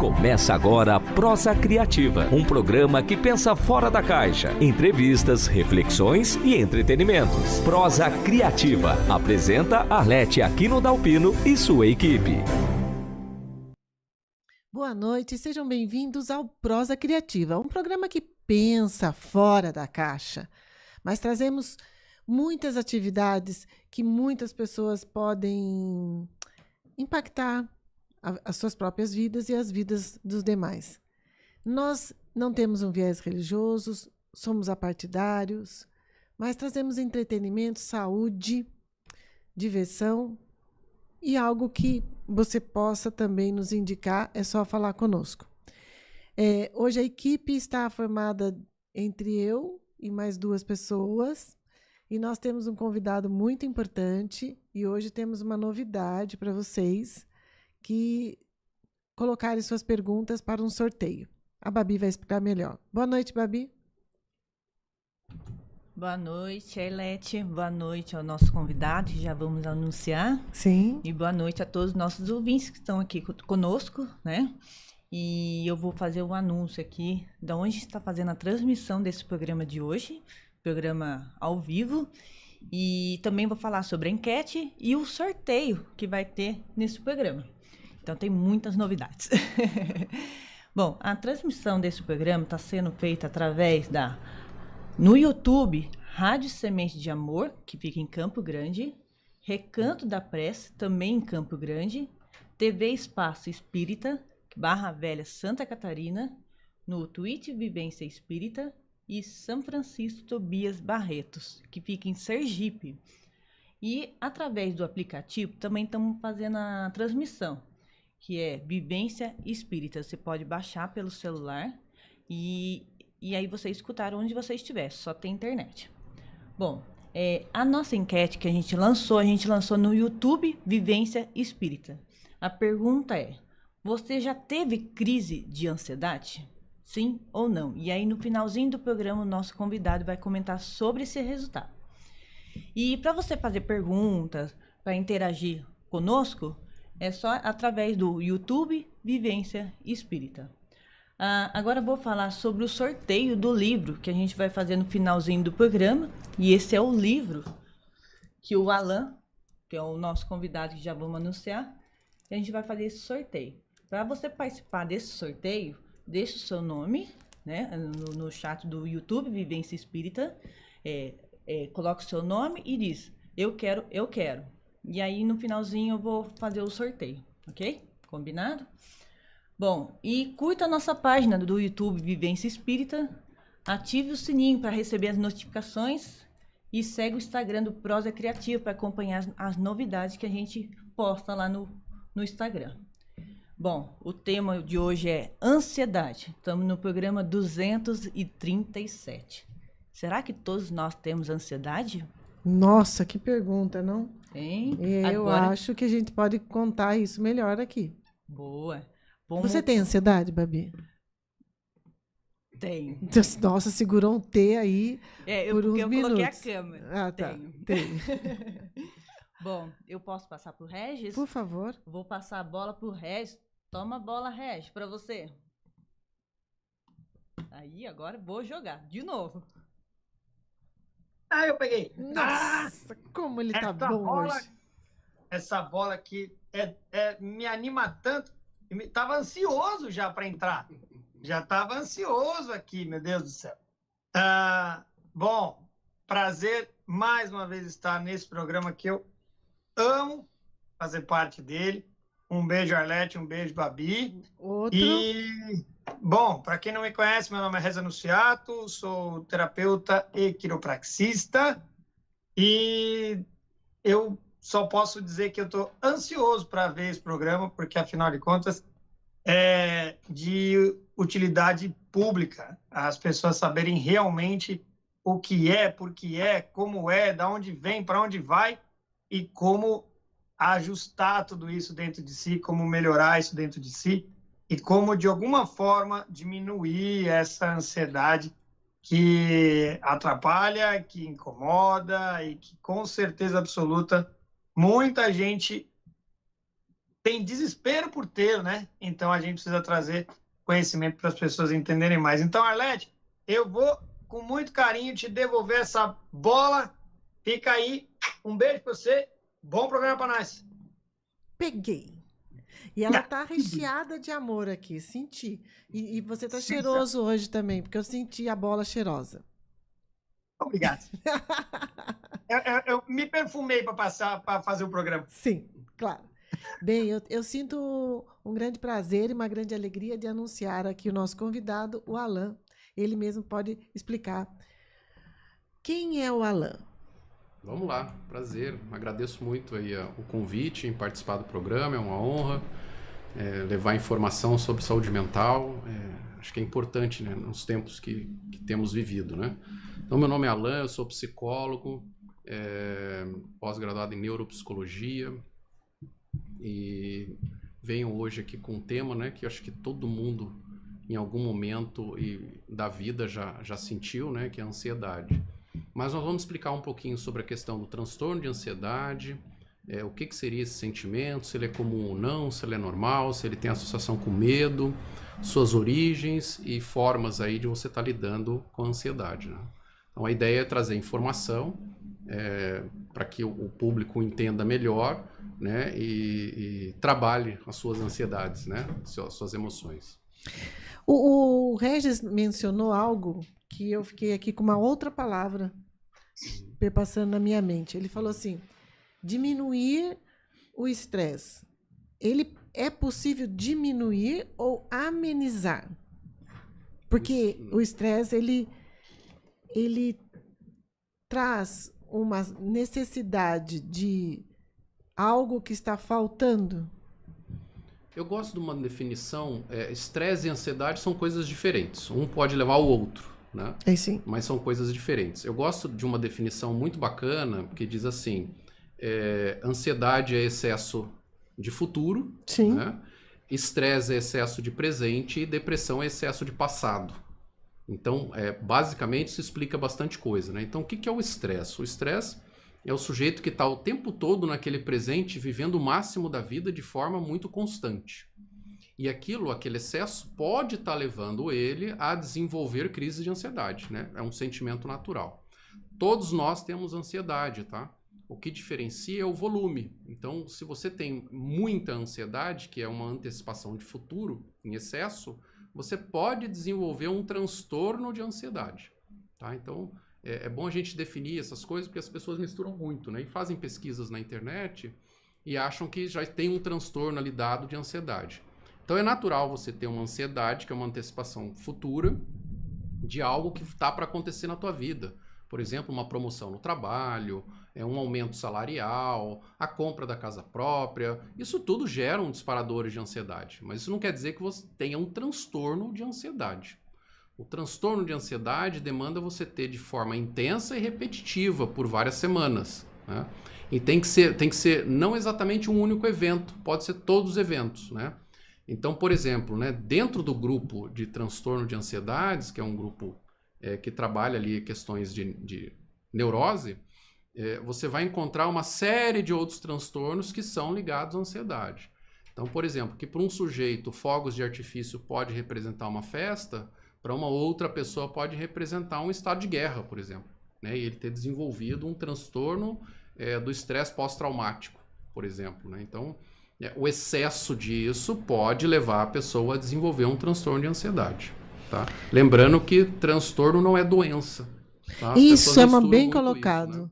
Começa agora a Prosa Criativa, um programa que pensa fora da caixa. Entrevistas, reflexões e entretenimentos. Prosa Criativa. Apresenta Arlete Aquino Dalpino e sua equipe. Boa noite, sejam bem-vindos ao Prosa Criativa, um programa que pensa fora da caixa. Mas trazemos muitas atividades que muitas pessoas podem impactar as suas próprias vidas e as vidas dos demais. Nós não temos um viés religioso, somos apartidários, mas trazemos entretenimento, saúde, diversão e algo que você possa também nos indicar, é só falar conosco. Hoje a equipe está formada entre eu e mais 2 pessoas, e nós temos um convidado muito importante, e hoje temos uma novidade para vocês, que colocarem suas perguntas para um sorteio. A Babi vai explicar melhor. Boa noite, Babi. Boa noite, Arlete. Boa noite ao nosso convidado, que já vamos anunciar. Sim. E boa noite a todos os nossos ouvintes que estão aqui conosco, né? E eu vou fazer um anúncio aqui de onde está fazendo a transmissão desse programa de hoje, programa ao vivo. E também vou falar sobre a enquete e o sorteio que vai ter nesse programa. Então, tem muitas novidades. Bom, a transmissão desse programa está sendo feita através no YouTube, Rádio Semente de Amor, que fica em Campo Grande, Recanto da Prece, também em Campo Grande, TV Espaço Espírita, Barra Velha, Santa Catarina, no Twitch Vivência Espírita e São Francisco Tobias Barretos, que fica em Sergipe. E através do aplicativo também estamos fazendo a transmissão, que é Vivência Espírita. Você pode baixar pelo celular e aí você escutar onde você estiver, só tem internet. Bom, a nossa enquete que a gente lançou no YouTube Vivência Espírita. A pergunta é: você já teve crise de ansiedade? Sim ou não? E aí no finalzinho do programa o nosso convidado vai comentar sobre esse resultado. E para você fazer perguntas, para interagir conosco, é só através do YouTube Vivência Espírita. Agora vou falar sobre o sorteio do livro que a gente vai fazer no finalzinho do programa. E esse é o livro que o Alan, que é o nosso convidado que já vamos anunciar, a gente vai fazer esse sorteio. Para você participar desse sorteio, deixe o seu nome, né, no chat do YouTube Vivência Espírita, coloca o seu nome e diz: eu quero. E aí, no finalzinho, eu vou fazer o sorteio, ok? Combinado? Bom, e curta a nossa página do YouTube Vivência Espírita, ative o sininho para receber as notificações e segue o Instagram do Prosa Criativa para acompanhar as novidades que a gente posta lá no Instagram. Bom, o tema de hoje é ansiedade. Estamos no programa 237. Será que todos nós temos ansiedade? Nossa, que pergunta, não? Tem. Eu acho que a gente pode contar isso melhor aqui. Boa. Você tem ansiedade, Babi? Tenho. Nossa, segurou um T aí por uns minutos. Eu coloquei a câmera. Tá. Tenho. Bom, eu posso passar pro Regis? Por favor. Vou passar a bola pro Regis. Toma a bola, Regis, para você. Aí, agora vou jogar de novo. Eu peguei. Nossa, como ele tá bom hoje. Essa bola aqui me anima tanto. Tava ansioso já para entrar. Já estava ansioso aqui, meu Deus do céu. Bom, prazer mais uma vez estar nesse programa que eu amo fazer parte dele. Um beijo, Arlete, um beijo, Babi. Outro. E, bom, para quem não me conhece, meu nome é Reza Nuciato, sou terapeuta e quiropraxista. E eu só posso dizer que eu estou ansioso para ver esse programa, porque, afinal de contas, é de utilidade pública. As pessoas saberem realmente o que é, por que é, como é, de onde vem, para onde vai e como ajustar tudo isso dentro de si, como melhorar isso dentro de si e como, de alguma forma, diminuir essa ansiedade que atrapalha, que incomoda e que, com certeza absoluta, muita gente tem desespero por ter, né? Então a gente precisa trazer conhecimento para as pessoas entenderem mais. Então, Arlete, eu vou com muito carinho te devolver essa bola. Fica aí. Um beijo para você. Bom programa para nós. Peguei. E ela tá recheada de amor aqui, senti. E você tá cheiroso hoje também, porque eu senti a bola cheirosa. Obrigado. eu me perfumei para fazer o programa. Sim, claro. Bem, eu sinto um grande prazer e uma grande alegria de anunciar aqui o nosso convidado, o Alain. Ele mesmo pode explicar quem é o Alain. Vamos lá, prazer. Agradeço muito aí o convite em participar do programa, é uma honra levar informação sobre saúde mental. Acho que é importante, né, nos tempos que temos vivido, né? Então, meu nome é Alain, eu sou psicólogo, pós-graduado em neuropsicologia e venho hoje aqui com um tema, né, que acho que todo mundo em algum momento da vida já sentiu, né, que é a ansiedade. Mas nós vamos explicar um pouquinho sobre a questão do transtorno de ansiedade, o que seria esse sentimento, se ele é comum ou não, se ele é normal, se ele tem associação com medo, suas origens e formas aí de você estar lidando com a ansiedade, né? Então a ideia é trazer informação para que o público entenda melhor, né, e trabalhe as suas ansiedades, né, suas emoções. O Regis mencionou algo que eu fiquei aqui com uma outra palavra perpassando na minha mente. Ele falou assim, diminuir o estresse. Ele é possível diminuir ou amenizar? Porque o estresse, ele traz uma necessidade de algo que está faltando. Eu gosto de uma definição, estresse e ansiedade são coisas diferentes. Um pode levar ao outro, né? Sim. Mas são coisas diferentes. Eu gosto de uma definição muito bacana, que diz assim, ansiedade é excesso de futuro, sim, né? Estresse é excesso de presente e depressão é excesso de passado. Então, basicamente, isso explica bastante coisa, né? Então, o que é o estresse? O estresse é o sujeito que está o tempo todo naquele presente, vivendo o máximo da vida de forma muito constante. E aquele excesso pode estar levando ele a desenvolver crises de ansiedade, né? É um sentimento natural. Todos nós temos ansiedade, tá? O que diferencia é o volume. Então, se você tem muita ansiedade, que é uma antecipação de futuro em excesso, você pode desenvolver um transtorno de ansiedade, tá? Então, é bom a gente definir essas coisas, porque as pessoas misturam muito, né? E fazem pesquisas na internet e acham que já tem um transtorno ali dado de ansiedade. Então, é natural você ter uma ansiedade, que é uma antecipação futura de algo que está para acontecer na tua vida. Por exemplo, uma promoção no trabalho, um aumento salarial, a compra da casa própria. Isso tudo gera um disparador de ansiedade. Mas isso não quer dizer que você tenha um transtorno de ansiedade. O transtorno de ansiedade demanda você ter de forma intensa e repetitiva por várias semanas, né? E tem que ser não exatamente um único evento, pode ser todos os eventos, né? Então, por exemplo, né, dentro do grupo de transtorno de ansiedades, que é um grupo que trabalha ali questões de neurose, você vai encontrar uma série de outros transtornos que são ligados à ansiedade. Então, por exemplo, que para um sujeito fogos de artifício pode representar uma festa, para uma outra pessoa pode representar um estado de guerra, por exemplo, né? E ele ter desenvolvido um transtorno do estresse pós-traumático, por exemplo, né? Então, o excesso disso pode levar a pessoa a desenvolver um transtorno de ansiedade, tá? Lembrando que transtorno não é doença, tá? Isso é bem colocado. Isso, né?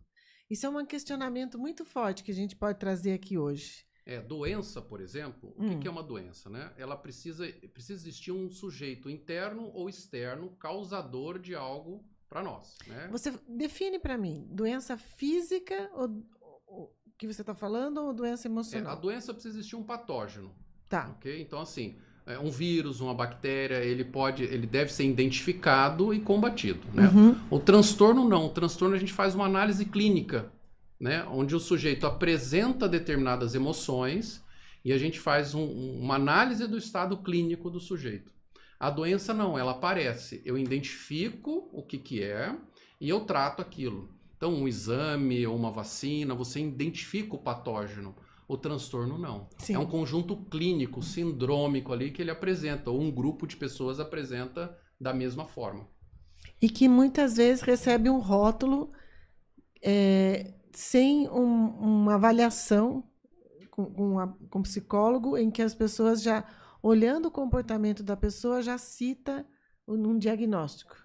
Isso é um questionamento muito forte que a gente pode trazer aqui hoje. Doença, por exemplo, o que é uma doença, né? Ela precisa existir um sujeito interno ou externo causador de algo para nós, né? Você define para mim, doença física ou que você está falando ou doença emocional? A doença precisa existir um patógeno. Tá. Ok? Então, assim, um vírus, uma bactéria, ele deve ser identificado e combatido, né? Uhum. O transtorno não. O transtorno a gente faz uma análise clínica, né? Onde o sujeito apresenta determinadas emoções e a gente faz uma análise do estado clínico do sujeito. A doença não, ela aparece. Eu identifico o que é e eu trato aquilo. Então, um exame ou uma vacina, você identifica o patógeno. O transtorno não. Sim. É um conjunto clínico, sindrômico ali que ele apresenta, ou um grupo de pessoas apresenta da mesma forma. E que muitas vezes recebe um rótulo sem uma avaliação com psicólogo, em que as pessoas já, olhando o comportamento da pessoa, já cita um diagnóstico.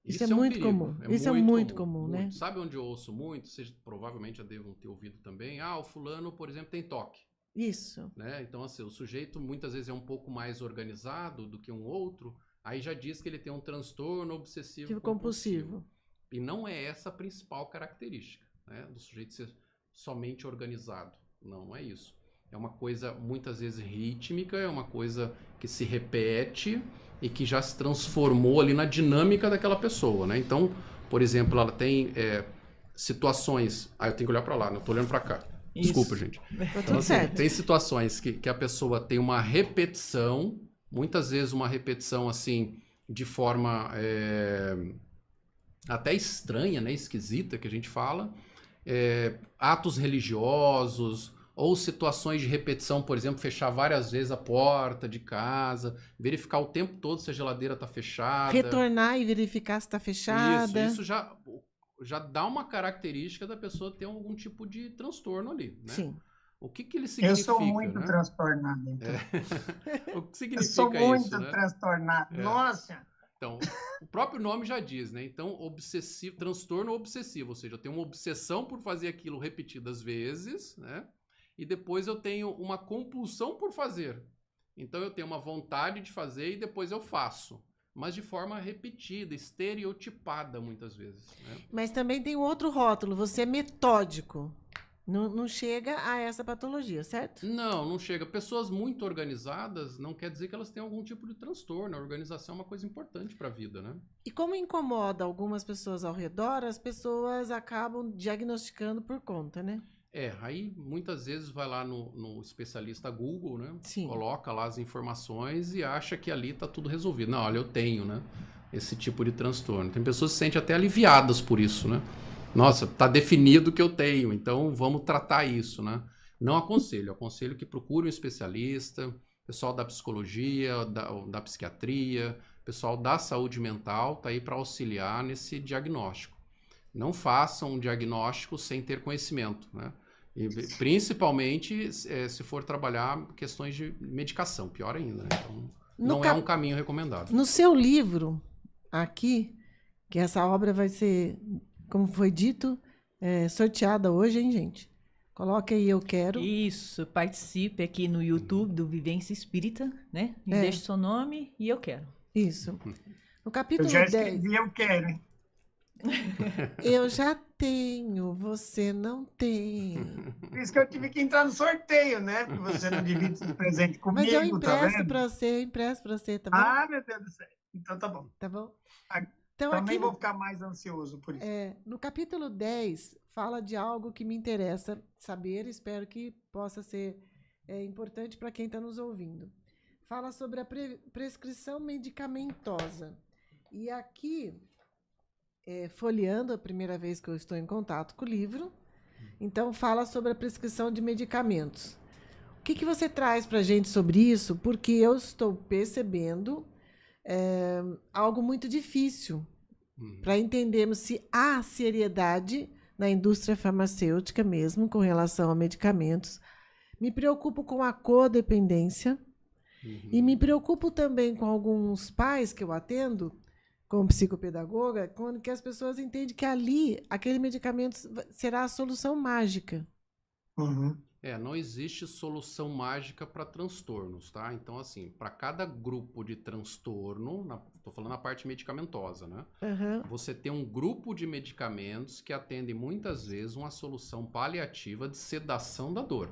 Isso é um muito perigo, comum. Isso é muito comum, né? Sabe onde eu ouço muito? Vocês provavelmente já devem ter ouvido também. O fulano, por exemplo, tem toque. Isso. Né? Então, assim, o sujeito muitas vezes é um pouco mais organizado do que um outro, aí já diz que ele tem um transtorno obsessivo compulsivo. E não é essa a principal característica, né, do sujeito ser somente organizado. Não é isso. É uma coisa muitas vezes rítmica, é uma coisa que se repete e que já se transformou ali na dinâmica daquela pessoa, né? Então, por exemplo, ela tem situações... eu tenho que olhar para lá, não estou olhando para cá. Isso. Desculpa, gente. Tá tudo certo. Tem situações que a pessoa tem uma repetição, muitas vezes uma repetição assim, de forma até estranha, né? Esquisita, que a gente fala. Atos religiosos, ou situações de repetição, por exemplo, fechar várias vezes a porta de casa, verificar o tempo todo se a geladeira está fechada. Retornar e verificar se está fechada. Isso já dá uma característica da pessoa ter algum tipo de transtorno ali, né? Sim. O que ele significa? Eu sou muito né? transtornado, então. O que significa Eu sou isso, muito né? transtornado. Nossa! Então, o próprio nome já diz, né? Então, obsessivo, transtorno obsessivo, ou seja, eu tenho uma obsessão por fazer aquilo repetidas vezes, né? E depois eu tenho uma compulsão por fazer. Então, eu tenho uma vontade de fazer e depois eu faço. Mas de forma repetida, estereotipada, muitas vezes. Né? Mas também tem outro rótulo, você é metódico. Não chega a essa patologia, certo? Não chega. Pessoas muito organizadas não quer dizer que elas tenham algum tipo de transtorno. A organização é uma coisa importante para a vida, né? E como incomoda algumas pessoas ao redor, as pessoas acabam diagnosticando por conta, né? Aí muitas vezes vai lá no especialista Google, né? Sim. Coloca lá as informações e acha que ali tá tudo resolvido. Não, olha, eu tenho, né? Esse tipo de transtorno. Tem pessoas que se sentem até aliviadas por isso, né? Nossa, tá definido que eu tenho, então vamos tratar isso, né? Não aconselho. Aconselho que procure um especialista, pessoal da psicologia, da psiquiatria, pessoal da saúde mental, tá aí para auxiliar nesse diagnóstico. Não façam um diagnóstico sem ter conhecimento, né? E principalmente se for trabalhar questões de medicação, pior ainda, né? Então, não é um caminho recomendado. No seu livro, aqui, que essa obra vai ser, como foi dito, sorteada hoje, hein, gente? Coloque aí, eu quero. Isso, participe aqui no YouTube do Vivência Espírita, né? E deixe seu nome e eu quero. Isso. No capítulo Eu já 10... escrevi, eu quero, hein? Eu já tenho, você não tem. Por isso que eu tive que entrar no sorteio, né? Porque você não divide esse presente comigo, Mas eu tá empresto vendo? pra você, tá bom? Ah, meu Deus do céu. Então tá bom. Tá bom? Então, Então, também aqui vou ficar mais ansioso por isso. no capítulo 10, fala de algo que me interessa saber, espero que possa ser importante para quem está nos ouvindo. Fala sobre a prescrição medicamentosa. E aqui, folheando a primeira vez que eu estou em contato com o livro, então fala sobre a prescrição de medicamentos. O que você traz para a gente sobre isso? Porque eu estou percebendo algo muito difícil para entendermos se há seriedade na indústria farmacêutica mesmo com relação a medicamentos. Me preocupo com a codependência e me preocupo também com alguns pais que eu atendo como psicopedagoga, quando que as pessoas entendem que ali aquele medicamento será a solução mágica. Uhum. Não existe solução mágica para transtornos, tá? Então, assim, para cada grupo de transtorno, estou falando na parte medicamentosa, né? Uhum. Você tem um grupo de medicamentos que atendem muitas vezes uma solução paliativa de sedação da dor.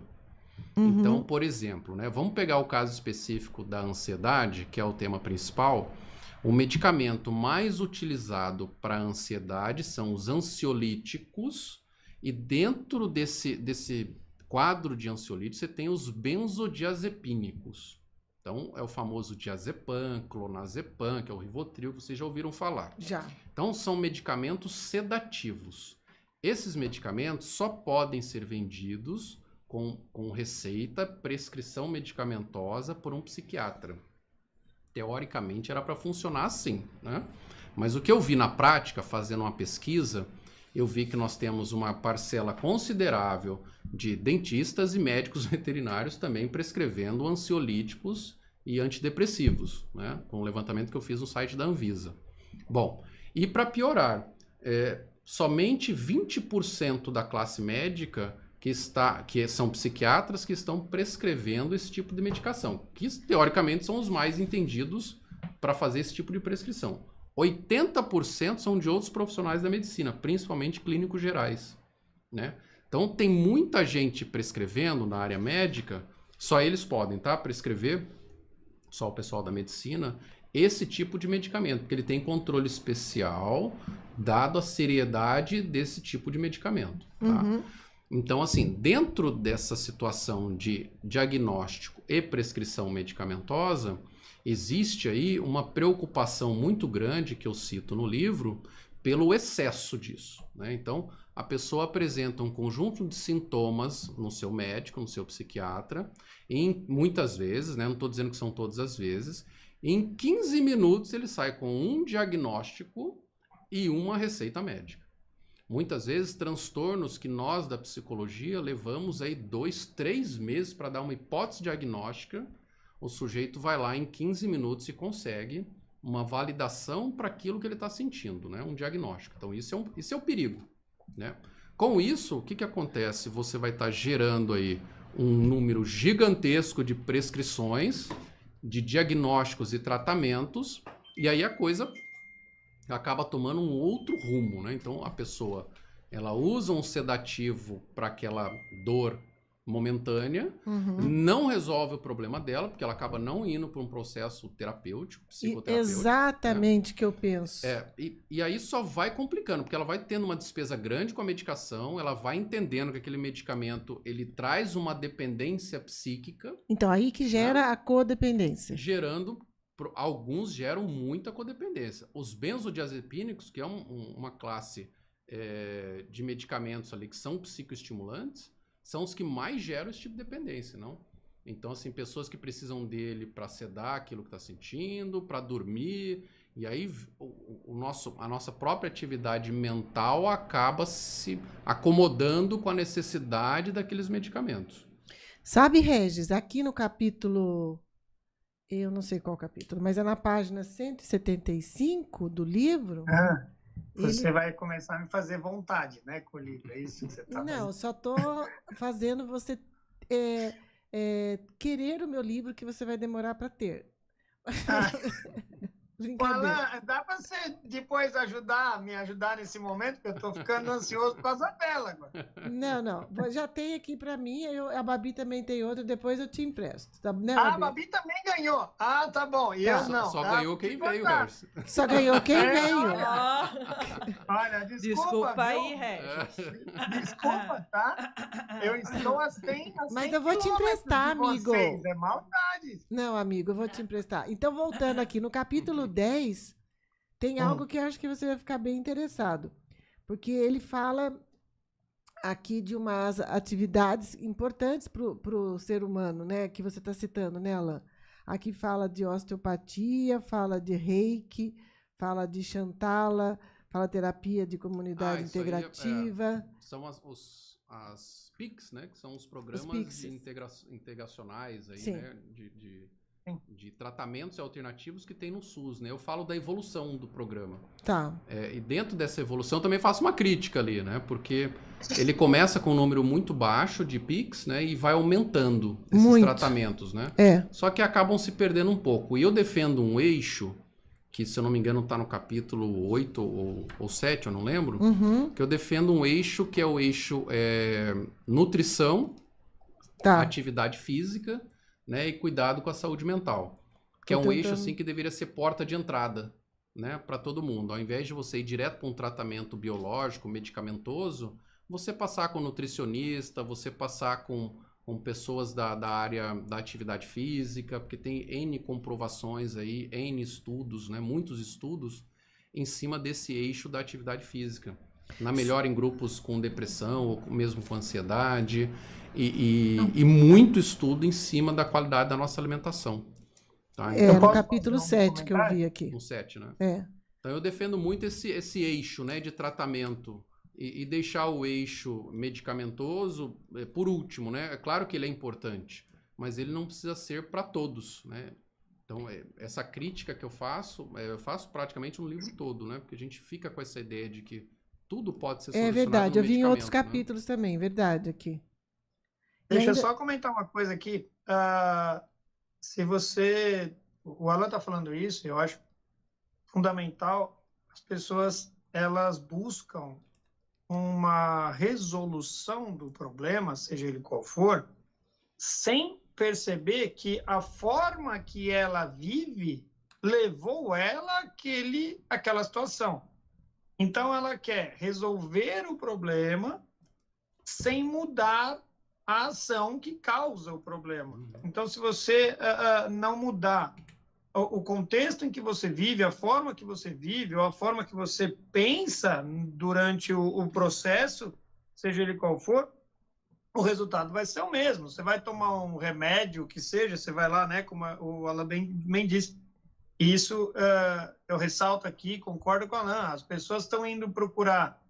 Uhum. Então, por exemplo, né? Vamos pegar o caso específico da ansiedade, que é o tema principal. O medicamento mais utilizado para a ansiedade são os ansiolíticos, e dentro desse quadro de ansiolíticos você tem os benzodiazepínicos. Então, é o famoso diazepam, clonazepam, que é o Rivotril, vocês já ouviram falar. Já. Então, são medicamentos sedativos. Esses medicamentos só podem ser vendidos com receita, prescrição medicamentosa por um psiquiatra. Teoricamente era para funcionar assim, né? Mas o que eu vi na prática, fazendo uma pesquisa, eu vi que nós temos uma parcela considerável de dentistas e médicos veterinários também prescrevendo ansiolíticos e antidepressivos, né? Com o levantamento que eu fiz no site da Anvisa. Bom, e para piorar, somente 20% da classe médica que são psiquiatras que estão prescrevendo esse tipo de medicação, que teoricamente são os mais entendidos para fazer esse tipo de prescrição. 80% são de outros profissionais da medicina, principalmente clínicos gerais, né? Então tem muita gente prescrevendo na área médica, só eles podem, tá? Prescrever, só o pessoal da medicina, esse tipo de medicamento, porque ele tem controle especial, dado a seriedade desse tipo de medicamento, tá? Uhum. Então, assim, dentro dessa situação de diagnóstico e prescrição medicamentosa, existe aí uma preocupação muito grande, que eu cito no livro, pelo excesso disso, né? Então, a pessoa apresenta um conjunto de sintomas no seu médico, no seu psiquiatra, e muitas vezes, né? Não estou dizendo que são todas as vezes, em 15 minutos ele sai com um diagnóstico e uma receita médica. Muitas vezes, transtornos que nós da psicologia levamos aí 2, 3 meses para dar uma hipótese diagnóstica, o sujeito vai lá em 15 minutos e consegue uma validação para aquilo que ele está sentindo, né? Um diagnóstico. Então, isso é o perigo, né? Com isso, o que acontece? Você vai estar gerando aí um número gigantesco de prescrições, de diagnósticos e tratamentos, e aí a coisa acaba tomando um outro rumo, né? Então, a pessoa, ela usa um sedativo para aquela dor momentânea, não resolve o problema dela, porque ela acaba não indo para um processo terapêutico, psicoterapêutico. Exatamente o que eu penso. E aí só vai complicando, porque ela vai tendo uma despesa grande com a medicação, ela vai entendendo que aquele medicamento, ele traz uma dependência psíquica. Então, aí que gera a codependência. Alguns geram muita codependência. Os benzodiazepínicos, que é uma classe de medicamentos ali que são psicoestimulantes, são os que mais geram esse tipo de dependência, não? Então, assim, pessoas que precisam dele para sedar aquilo que está sentindo, para dormir, e aí a nossa própria atividade mental acaba se acomodando com a necessidade daqueles medicamentos. Sabe, Regis, aqui no capítulo, eu não sei qual capítulo, mas é na página 175 do livro. Você vai começar a me fazer vontade, né, com o livro, é isso que você está Não, só estou fazendo você querer o meu livro, que você vai demorar para ter. Alan, dá para você depois me ajudar nesse momento, que eu estou ficando ansioso por causa dela agora. Não, já tem aqui para mim, a Babi também tem outro, depois eu te empresto. Tá, né, a Babi também ganhou. Ah, tá bom, e eu não. Só ganhou quem veio, Márcio. Só ganhou quem veio. Olha, desculpa aí, Regis. Desculpa, tá? Eu estou assim. Mas eu vou te emprestar, amigo. Vocês. É maldade. Não, amigo, eu vou te emprestar. Então, voltando aqui, no capítulo 10, tem algo que eu acho que você vai ficar bem interessado. Porque ele fala aqui de umas atividades importantes para o ser humano, né? Que você está citando, né, Alan? Aqui fala de osteopatia, fala de reiki, fala de Shantala, fala terapia de comunidade integrativa. São as PICs, né? Que são os programas integracionais aí, né? De tratamentos alternativos que tem no SUS, né? Eu falo da evolução do programa. Tá. E dentro dessa evolução também faço uma crítica ali, né? Porque ele começa com um número muito baixo de PICs, né? E vai aumentando esses tratamentos, né? Só que acabam se perdendo um pouco. E eu defendo um eixo, que se eu não me engano está no capítulo 8 ou 7, eu não lembro, que eu defendo um eixo que é o eixo nutrição, atividade física, né, e cuidado com a saúde mental, que é um eixo assim que deveria ser porta de entrada, né, para todo mundo. Ao invés de você ir direto para um tratamento biológico, medicamentoso, você passar com nutricionista, você passar com pessoas da área da atividade física, porque tem N comprovações aí, N estudos, né, muitos estudos em cima desse eixo da atividade física. Na melhora em grupos com depressão ou mesmo com ansiedade. e muito estudo em cima da qualidade da nossa alimentação. Tá? É, Então, no posso capítulo fazer um 7 que eu comentário? vi aqui. no 7, né? É. Então eu defendo muito esse eixo, né, de tratamento e deixar o eixo medicamentoso por último, né? É claro que ele é importante, mas ele não precisa ser para todos, né? Então essa crítica que eu faço praticamente no livro todo, né? Porque a gente fica com essa ideia de que tudo pode ser É solucionado verdade, no eu vi em outros medicamento, né? capítulos também, verdade aqui. E Deixa eu ainda- só comentar uma coisa aqui. Se você... O Alan está falando isso, eu acho fundamental. As pessoas, elas buscam uma resolução do problema, seja ele qual for, sem perceber que a forma que ela vive levou ela àquela situação. Então, ela quer resolver o problema sem mudar a ação que causa o problema. Então, se você não mudar o contexto em que você vive, a forma que você vive, ou a forma que você pensa durante o processo, seja ele qual for, o resultado vai ser o mesmo. Você vai tomar um remédio, que seja, você vai lá, né, como o Alan bem disse. Isso eu ressalto aqui, concordo com o Alan, as pessoas estão indo procurar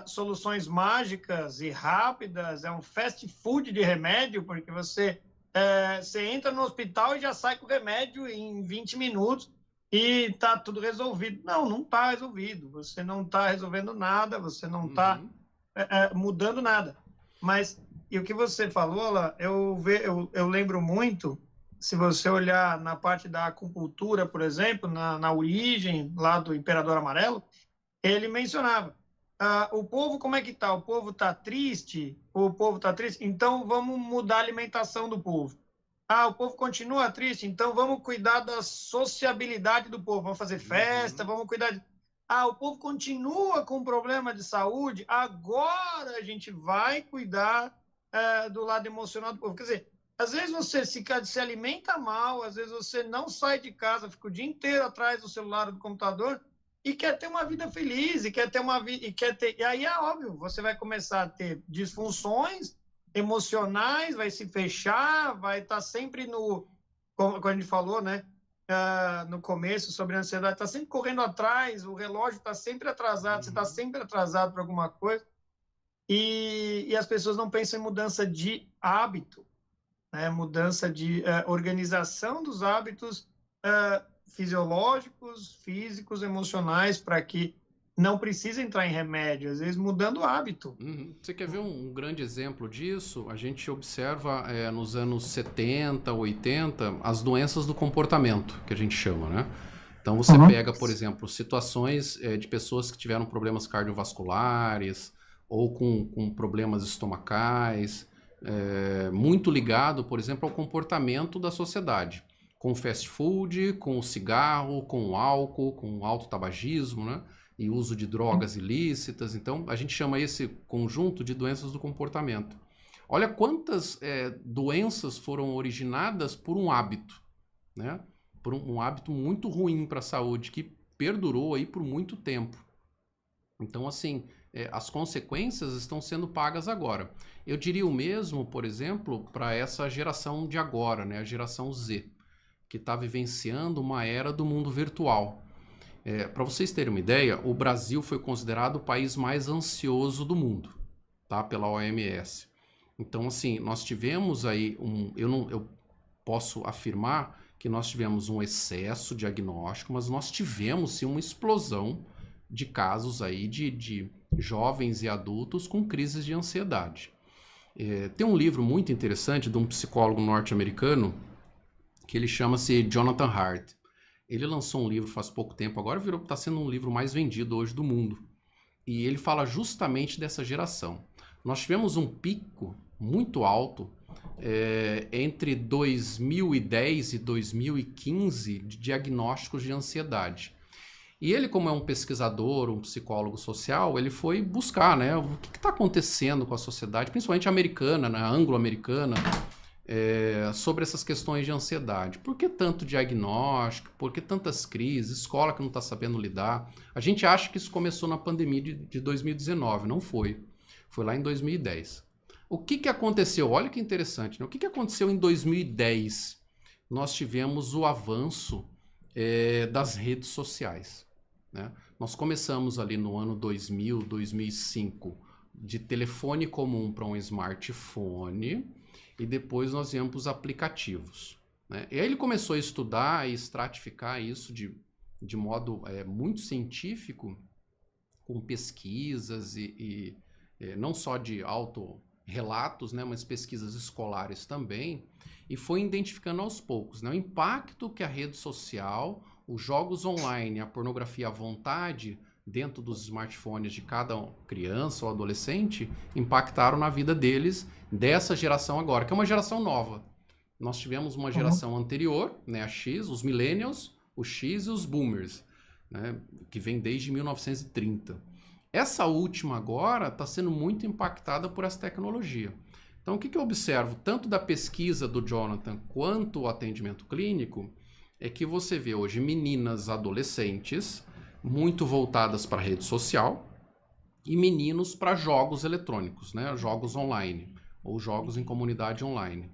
soluções mágicas e rápidas, é um fast food de remédio, porque você entra no hospital e já sai com o remédio em 20 minutos e está tudo resolvido. Não está resolvido. Você não está resolvendo nada, você não está mudando nada. Mas, e o que você falou, Lá, eu lembro muito, se você olhar na parte da acupuntura, por exemplo, na origem lá do Imperador Amarelo, ele mencionava, o povo como é que está? O povo está triste? O povo está triste? Então vamos mudar a alimentação do povo. O povo continua triste? Então vamos cuidar da sociabilidade do povo. Vamos fazer festa, vamos cuidar de... o povo continua com problema de saúde? Agora a gente vai cuidar do lado emocional do povo. Quer dizer, às vezes você se alimenta mal, às vezes você não sai de casa, fica o dia inteiro atrás do celular ou do computador, e quer ter uma vida feliz, e aí é óbvio, você vai começar a ter disfunções emocionais, vai se fechar, vai estar sempre como a gente falou, né, no começo sobre a ansiedade, está sempre correndo atrás, o relógio está sempre atrasado, você está sempre atrasado para alguma coisa, e as pessoas não pensam em mudança de hábito, né, mudança de organização dos hábitos fisiológicos, físicos, emocionais, para que não precise entrar em remédio, às vezes mudando o hábito. Você quer ver um grande exemplo disso? A gente observa nos anos 70, 80, as doenças do comportamento, que a gente chama, né? Então você pega, por exemplo, situações de pessoas que tiveram problemas cardiovasculares ou com problemas estomacais, muito ligado, por exemplo, ao comportamento da sociedade. Com o fast food, com o cigarro, com o álcool, com o autotabagismo, né? E uso de drogas ilícitas. Então, a gente chama esse conjunto de doenças do comportamento. Olha quantas doenças foram originadas por um hábito, né? Por um hábito muito ruim para a saúde, que perdurou aí por muito tempo. Então, assim, as consequências estão sendo pagas agora. Eu diria o mesmo, por exemplo, para essa geração de agora, né? A geração Z, que está vivenciando uma era do mundo virtual. Para vocês terem uma ideia, o Brasil foi considerado o país mais ansioso do mundo, tá? Pela OMS. Então, assim, nós tivemos aí eu posso afirmar que nós tivemos um excesso diagnóstico, mas nós tivemos sim uma explosão de casos aí de jovens e adultos com crises de ansiedade. Tem um livro muito interessante de um psicólogo norte-americano que ele chama-se Jonathan Hart. Ele lançou um livro faz pouco tempo, agora está sendo um livro mais vendido hoje do mundo. E ele fala justamente dessa geração. Nós tivemos um pico muito alto entre 2010 e 2015 de diagnósticos de ansiedade. E ele, como é um pesquisador, um psicólogo social, ele foi buscar, né, o que está acontecendo com a sociedade, principalmente americana, né, anglo-americana, sobre essas questões de ansiedade. Por que tanto diagnóstico? Por que tantas crises? Escola que não está sabendo lidar? A gente acha que isso começou na pandemia de 2019, não foi. Foi lá em 2010. O que aconteceu? Olha que interessante, né? O que aconteceu em 2010? Nós tivemos o avanço das redes sociais, né? Nós começamos ali no ano 2000, 2005, de telefone comum para um smartphone, e depois nós viemos para os aplicativos, né? E aí ele começou a estudar e estratificar isso de modo muito científico, com pesquisas e não só de autorrelatos, né, mas pesquisas escolares também, e foi identificando aos poucos, né, o impacto que a rede social, os jogos online, a pornografia à vontade dentro dos smartphones de cada criança ou adolescente impactaram na vida deles, dessa geração agora, que é uma geração nova. Nós tivemos uma geração anterior, né, a X, os millennials, os X e os boomers, né, que vem desde 1930. Essa última agora está sendo muito impactada por essa tecnologia. Então, o que eu observo, tanto da pesquisa do Jonathan quanto o atendimento clínico, é que você vê hoje meninas adolescentes muito voltadas para a rede social e meninos para jogos eletrônicos, né? Jogos online ou jogos em comunidade online.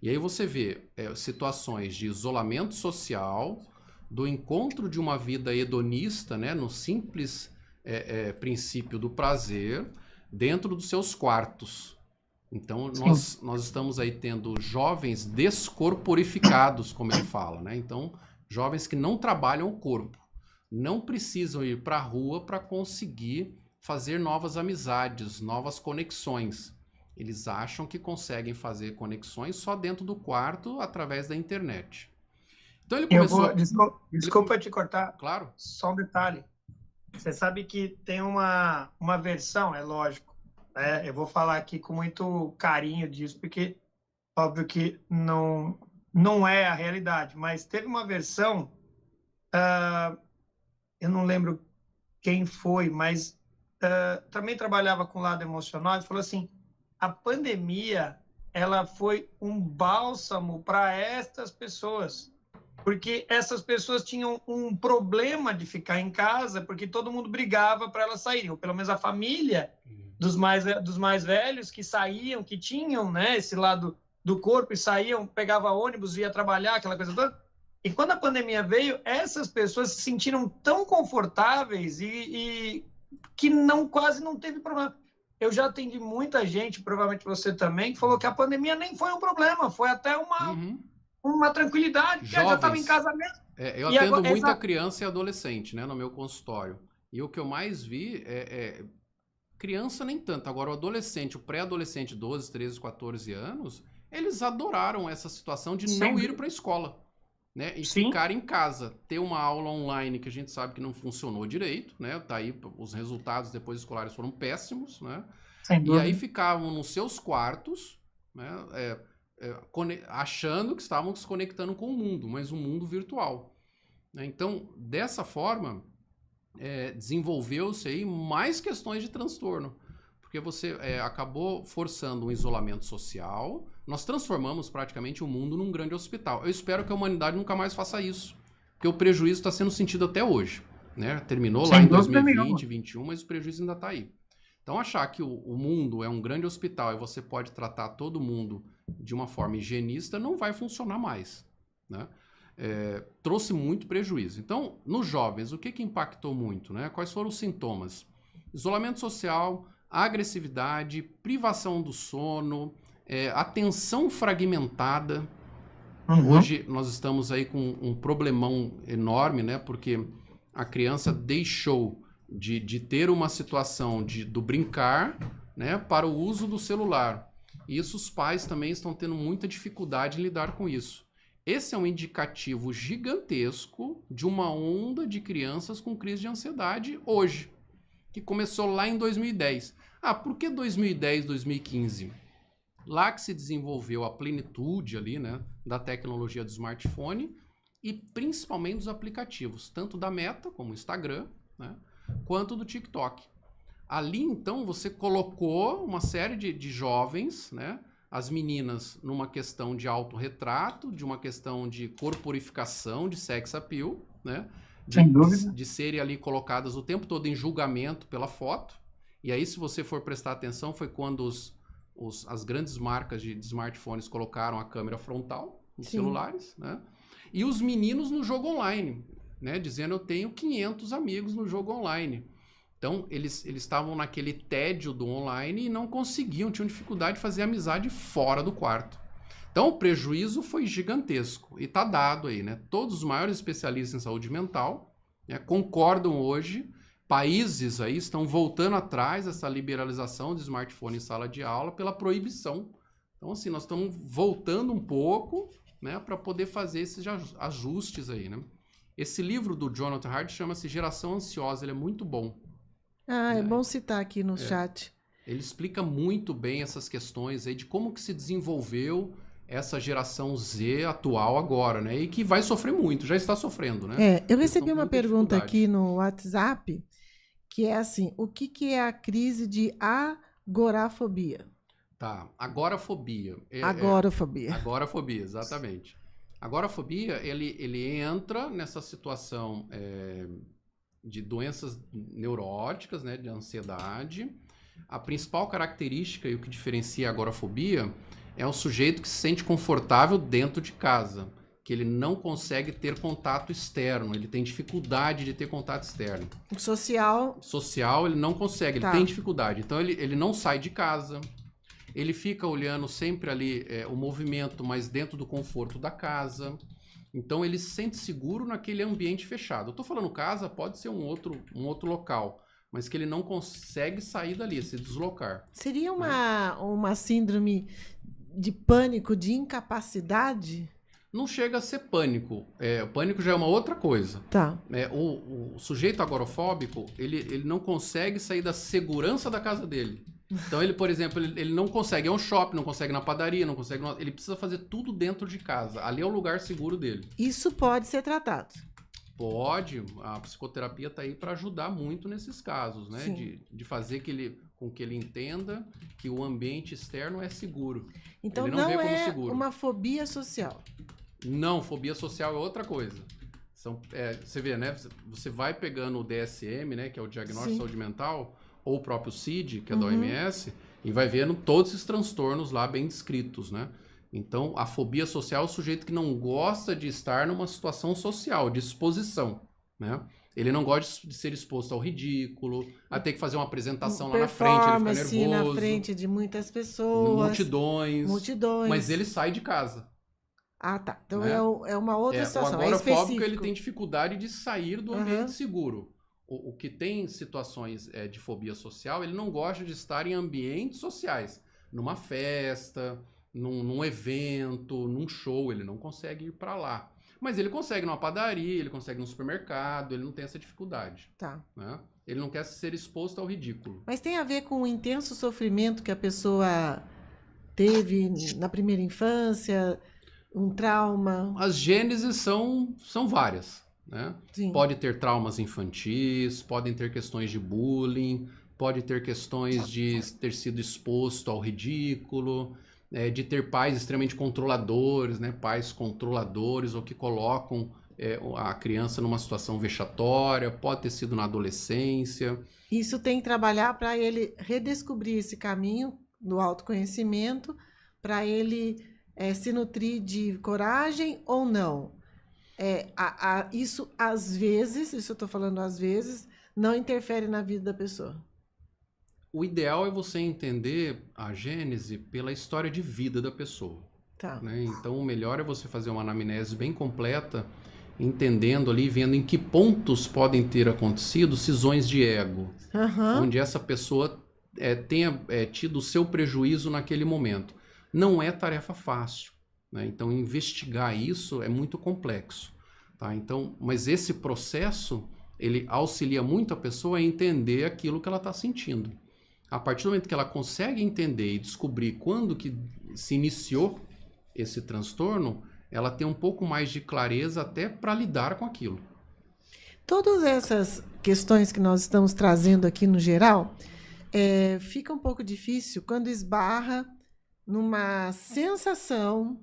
E aí você vê situações de isolamento social, do encontro de uma vida hedonista, né? No simples princípio do prazer, dentro dos seus quartos. Então, nós estamos aí tendo jovens descorporificados, como ele fala, né? Então, jovens que não trabalham o corpo, não precisam ir para a rua para conseguir fazer novas amizades, novas conexões. Eles acham que conseguem fazer conexões só dentro do quarto, através da internet. Então, ele começou... Desculpa te cortar. Claro. Só um detalhe. Você sabe que tem uma versão, é lógico, né? Eu vou falar aqui com muito carinho disso, porque óbvio que não é a realidade, mas teve uma versão, eu não lembro quem foi, mas também trabalhava com o lado emocional, e falou assim, a pandemia ela foi um bálsamo para estas pessoas, porque essas pessoas tinham um problema de ficar em casa, porque todo mundo brigava para elas saírem, ou pelo menos a família dos mais velhos que saíam, que tinham, né, esse lado do corpo e saíam, pegava ônibus, ia trabalhar, aquela coisa toda. E quando a pandemia veio, essas pessoas se sentiram tão confortáveis e que quase não teve problema. Eu já atendi muita gente, provavelmente você também, que falou que a pandemia nem foi um problema, foi até uma tranquilidade, porque já estava em casa mesmo. Eu atendo muita criança e adolescente, né, no meu consultório. E o que eu mais vi criança nem tanto. Agora, o adolescente, o pré-adolescente, 12, 13, 14 anos, eles adoraram essa situação de não ir para a escola, né, e ficar em casa. Ter uma aula online que a gente sabe que não funcionou direito, né, tá aí, os resultados depois escolares foram péssimos, né, e aí ficavam nos seus quartos, né, achando que estavam se conectando com o mundo, mas um mundo virtual, né? Então, dessa forma, desenvolveu-se aí mais questões de transtorno, porque você acabou forçando um isolamento social. Nós transformamos praticamente o mundo num grande hospital. Eu espero que a humanidade nunca mais faça isso, porque o prejuízo está sendo sentido até hoje, né? Terminou lá em 2020, 2021, mas o prejuízo ainda está aí. Então, achar que o mundo é um grande hospital e você pode tratar todo mundo de uma forma higienista não vai funcionar mais, né? Trouxe muito prejuízo. Então, nos jovens, o que impactou muito, né? Quais foram os sintomas? Isolamento social, agressividade, privação do sono, atenção fragmentada. Hoje nós estamos aí com um problemão enorme, né? Porque a criança deixou de ter uma situação do brincar, né, para o uso do celular. E isso os pais também estão tendo muita dificuldade em lidar com isso. Esse é um indicativo gigantesco de uma onda de crianças com crise de ansiedade hoje, que começou lá em 2010. Por que 2010, 2015? Lá que se desenvolveu a plenitude ali, né, da tecnologia do smartphone e principalmente dos aplicativos, tanto da Meta, como o Instagram, né, quanto do TikTok. Ali, então, você colocou uma série de jovens, né, as meninas numa questão de autorretrato, de uma questão de corporificação, de sex appeal, né, de serem ali colocadas o tempo todo em julgamento pela foto. E aí, se você for prestar atenção, foi quando as grandes marcas de smartphones colocaram a câmera frontal nos Sim. celulares, né? E os meninos no jogo online, né? Dizendo, eu tenho 500 amigos no jogo online. Então, eles estavam naquele tédio do online e não conseguiam, tinham dificuldade de fazer amizade fora do quarto. Então, o prejuízo foi gigantesco. E está dado aí, né? Todos os maiores especialistas em saúde mental, né, concordam hoje. Países aí estão voltando atrás dessa liberalização de smartphone em sala de aula pela proibição. Então, assim, nós estamos voltando um pouco, né, para poder fazer esses ajustes aí, né? Esse livro do Jonathan Haidt chama-se Geração Ansiosa, ele é muito bom. É bom citar aqui no chat. Ele explica muito bem essas questões aí de como que se desenvolveu essa geração Z atual agora, né? E que vai sofrer muito, já está sofrendo, né? Eu recebi Estão com uma muita pergunta dificuldade. aqui no WhatsApp, que é assim, o que é a crise de agorafobia? Tá, agorafobia. Agorafobia. Agorafobia, exatamente. Agorafobia, ele entra nessa situação de doenças neuróticas, né, de ansiedade. A principal característica e o que diferencia a agorafobia é o sujeito que se sente confortável dentro de casa, que ele não consegue ter contato externo, ele tem dificuldade de ter contato externo. Social. Social, ele não consegue, ele tem dificuldade. Então, ele não sai de casa, ele fica olhando sempre ali o movimento, mas dentro do conforto da casa. Então, ele se sente seguro naquele ambiente fechado. Eu estou falando casa, pode ser um outro local, mas que ele não consegue sair dali, se deslocar. Seria uma síndrome de pânico, de incapacidade? Não chega a ser pânico. O pânico já é uma outra coisa. Tá. O sujeito agorafóbico, ele não consegue sair da segurança da casa dele. Então, ele, por exemplo, ele não consegue ir ao shopping, não consegue ir na padaria, não consegue... Ele precisa fazer tudo dentro de casa. Ali é o lugar seguro dele. Isso pode ser tratado. Pode. A psicoterapia está aí para ajudar muito nesses casos, né? De fazer com que ele entenda que o ambiente externo é seguro. Então, ele não vê como é seguro. uma fobia social. Não, fobia social é outra coisa. Você vê, né? Você vai pegando o DSM, né? Que é o Diagnóstico de Saúde Mental, ou o próprio CID, que é da OMS, e vai vendo todos esses transtornos lá bem descritos, né? Então, a fobia social é o sujeito que não gosta de estar numa situação social, de exposição, né? Ele não gosta de ser exposto ao ridículo, a ter que fazer uma apresentação lá na frente, ele fica nervoso. Na frente de muitas pessoas. Multidões. Mas ele sai de casa. Ah, tá. Então né? é uma outra situação. O agorafóbico, ele tem dificuldade de sair do ambiente seguro. O que tem situações de fobia social, ele não gosta de estar em ambientes sociais. Numa festa, num evento, num show, ele não consegue ir para lá. Mas ele consegue numa padaria, ele consegue num supermercado, ele não tem essa dificuldade. Tá. Né? Ele não quer ser exposto ao ridículo. Mas tem a ver com o intenso sofrimento que a pessoa teve na primeira infância, um trauma? As gêneses são várias. Né? Sim. Pode ter traumas infantis, podem ter questões de bullying, pode ter questões de ter sido exposto ao ridículo, de ter pais extremamente controladores, né? Pais controladores ou que colocam a criança numa situação vexatória, pode ter sido na adolescência. Isso tem que trabalhar para ele redescobrir esse caminho do autoconhecimento, para ele se nutrir de coragem ou não. Isso, às vezes, isso eu estou falando às vezes, não interfere na vida da pessoa. O ideal é você entender a gênese pela história de vida da pessoa. Tá. Né? Então, o melhor é você fazer uma anamnese bem completa, entendendo ali, vendo em que pontos podem ter acontecido cisões de ego, onde essa pessoa tenha tido o seu prejuízo naquele momento. Não é tarefa fácil. Né? Então, investigar isso é muito complexo. Tá? Então, mas esse processo, ele auxilia muito a pessoa a entender aquilo que ela está sentindo. A partir do momento que ela consegue entender e descobrir quando que se iniciou esse transtorno, ela tem um pouco mais de clareza até para lidar com aquilo. Todas essas questões que nós estamos trazendo aqui no geral, fica um pouco difícil quando esbarra numa sensação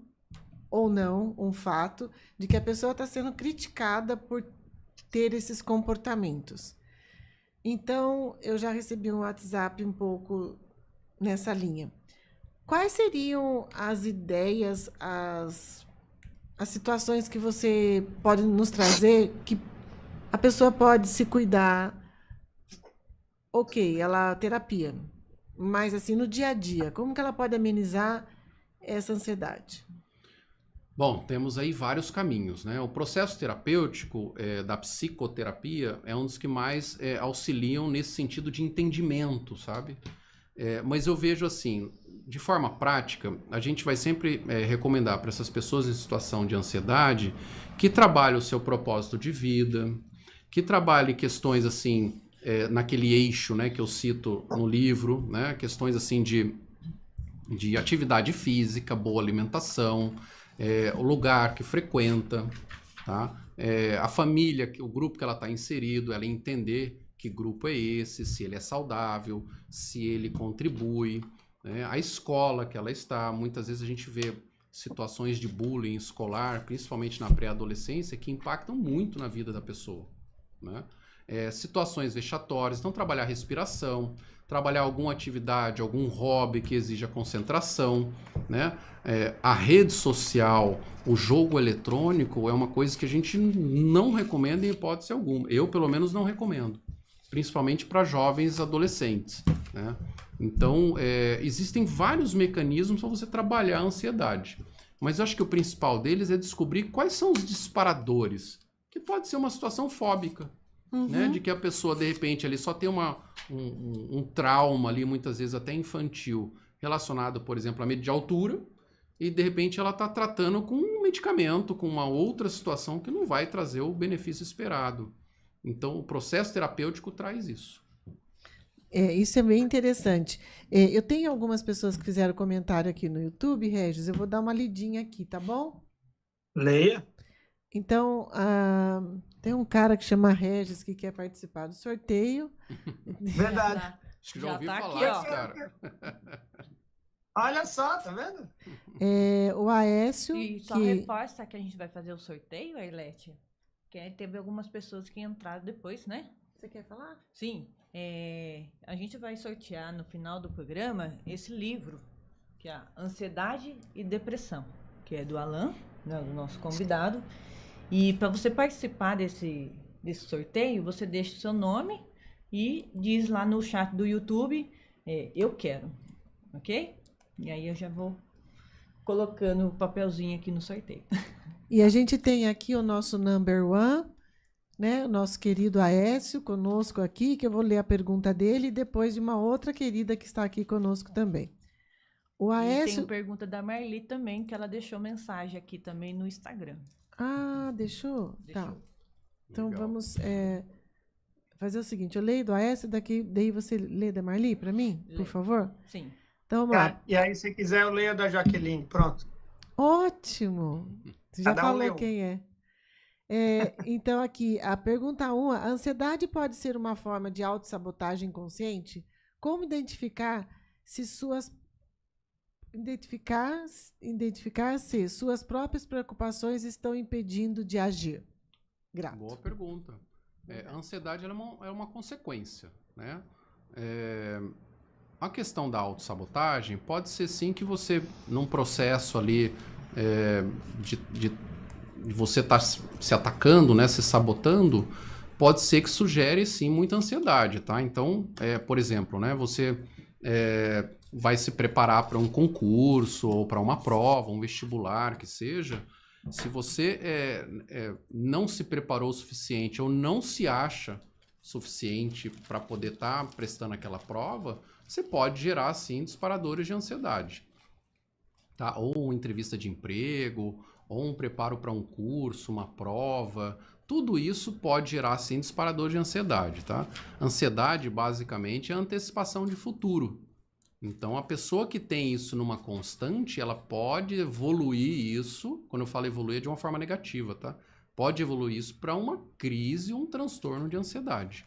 ou não, um fato, de que a pessoa está sendo criticada por ter esses comportamentos. Então, eu já recebi um WhatsApp um pouco nessa linha. Quais seriam as ideias, as situações que você pode nos trazer que a pessoa pode se cuidar? Ok, ela terapia, mas assim no dia a dia, como que ela pode amenizar essa ansiedade? Bom, temos aí vários caminhos, né? O processo terapêutico da psicoterapia é um dos que mais auxiliam nesse sentido de entendimento, sabe? Mas eu vejo assim, de forma prática, a gente vai sempre recomendar para essas pessoas em situação de ansiedade que trabalhem o seu propósito de vida, que trabalhe questões assim, naquele eixo, né, que eu cito no livro, né? Questões assim de atividade física, boa alimentação, o lugar que frequenta, tá? A família, o grupo que ela está inserido, ela entender que grupo é esse, se ele é saudável, se ele contribui, né? A escola que ela está, muitas vezes a gente vê situações de bullying escolar, principalmente na pré-adolescência, que impactam muito na vida da pessoa, né? Situações vexatórias, então trabalhar respiração, trabalhar alguma atividade, algum hobby que exija concentração, né? A rede social, o jogo eletrônico é uma coisa que a gente não recomenda em hipótese alguma. Eu, pelo menos, não recomendo, principalmente para jovens adolescentes, né? Então, existem vários mecanismos para você trabalhar a ansiedade, mas eu acho que o principal deles é descobrir quais são os disparadores, que pode ser uma situação fóbica, né? De que a pessoa, de repente, ali só tem um trauma ali, muitas vezes até infantil, relacionado, por exemplo, a medo de altura, e de repente ela está tratando com um medicamento, com uma outra situação que não vai trazer o benefício esperado. Então, o processo terapêutico traz isso. Isso é bem interessante. Eu tenho algumas pessoas que fizeram comentário aqui no YouTube, Regis, eu vou dar uma lidinha aqui, tá bom? Leia. Então, tem um cara que chama Regis que quer participar do sorteio. Verdade. Acho que já ouvi tá falar aqui, ó. desse cara. Olha só, tá vendo? O Aécio, E só que... reforça que a gente vai fazer o sorteio, Ailete, que teve algumas pessoas que entraram depois, né? Você quer falar? Sim, a gente vai sortear no final do programa esse livro, que é a Ansiedade e Depressão, que é do Alan, né, do nosso convidado. E para você participar desse sorteio, você deixa o seu nome e diz lá no chat do YouTube, eu quero, ok? E aí eu já vou colocando o papelzinho aqui no sorteio. E a gente tem aqui o nosso number one, né? O nosso querido Aécio conosco aqui, que eu vou ler a pergunta dele, e depois de uma outra querida que está aqui conosco também. O E tem Aécio... pergunta da Marli também, que ela deixou mensagem aqui também no Instagram. Deixou? Tá. Então Legal. vamos fazer o seguinte, eu leio do Aécio, daí você lê da Marli para mim, por Lê. favor? Sim. Então vamos lá. E aí, se quiser, eu leio a da Jaqueline. Pronto. Ótimo! Você já Cada um falou leu. quem é. Então, aqui, a pergunta 1, a ansiedade pode ser uma forma de autossabotagem consciente? Como identificar se suas próprias preocupações estão impedindo de agir? Grato. Boa pergunta. A ansiedade ela é uma consequência, né? A questão da autossabotagem pode ser sim que você, num processo ali de você estar se atacando, né, se sabotando, pode ser que sugere sim muita ansiedade, tá? Então, por exemplo, né, você vai se preparar para um concurso ou para uma prova, um vestibular, que seja. Se você não se preparou o suficiente ou não se acha suficiente para poder estar prestando aquela prova, você pode gerar, sim, disparadores de ansiedade. Tá? Ou uma entrevista de emprego, ou um preparo para um curso, uma prova. Tudo isso pode gerar, sim, disparador de ansiedade. Tá? Ansiedade, basicamente, é a antecipação de futuro. Então, a pessoa que tem isso numa constante, ela pode evoluir isso, quando eu falo evoluir, é de uma forma negativa, tá? Pode evoluir isso para uma crise, um transtorno de ansiedade.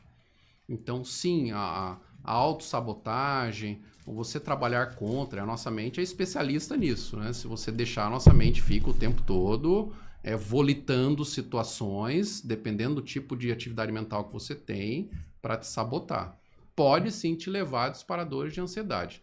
Então, sim, a autossabotagem, você trabalhar contra, a nossa mente é especialista nisso, né? Se você deixar, a nossa mente fica o tempo todo volitando situações, dependendo do tipo de atividade mental que você tem, para te sabotar. Pode, sim, te levar a disparadores de ansiedade.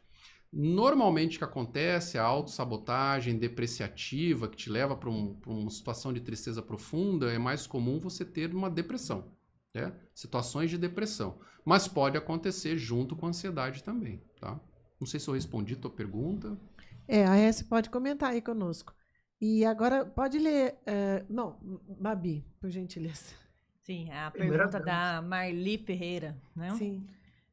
Normalmente o que acontece, a autossabotagem depreciativa, que te leva para uma situação de tristeza profunda, é mais comum você ter uma depressão, né? Situações de depressão. Mas pode acontecer junto com a ansiedade também, tá? Não sei se eu respondi a tua pergunta. A S pode comentar aí conosco. E agora pode ler. Não, Babi, por gentileza. Sim, a Primeira pergunta da Marli Ferreira, né? Sim.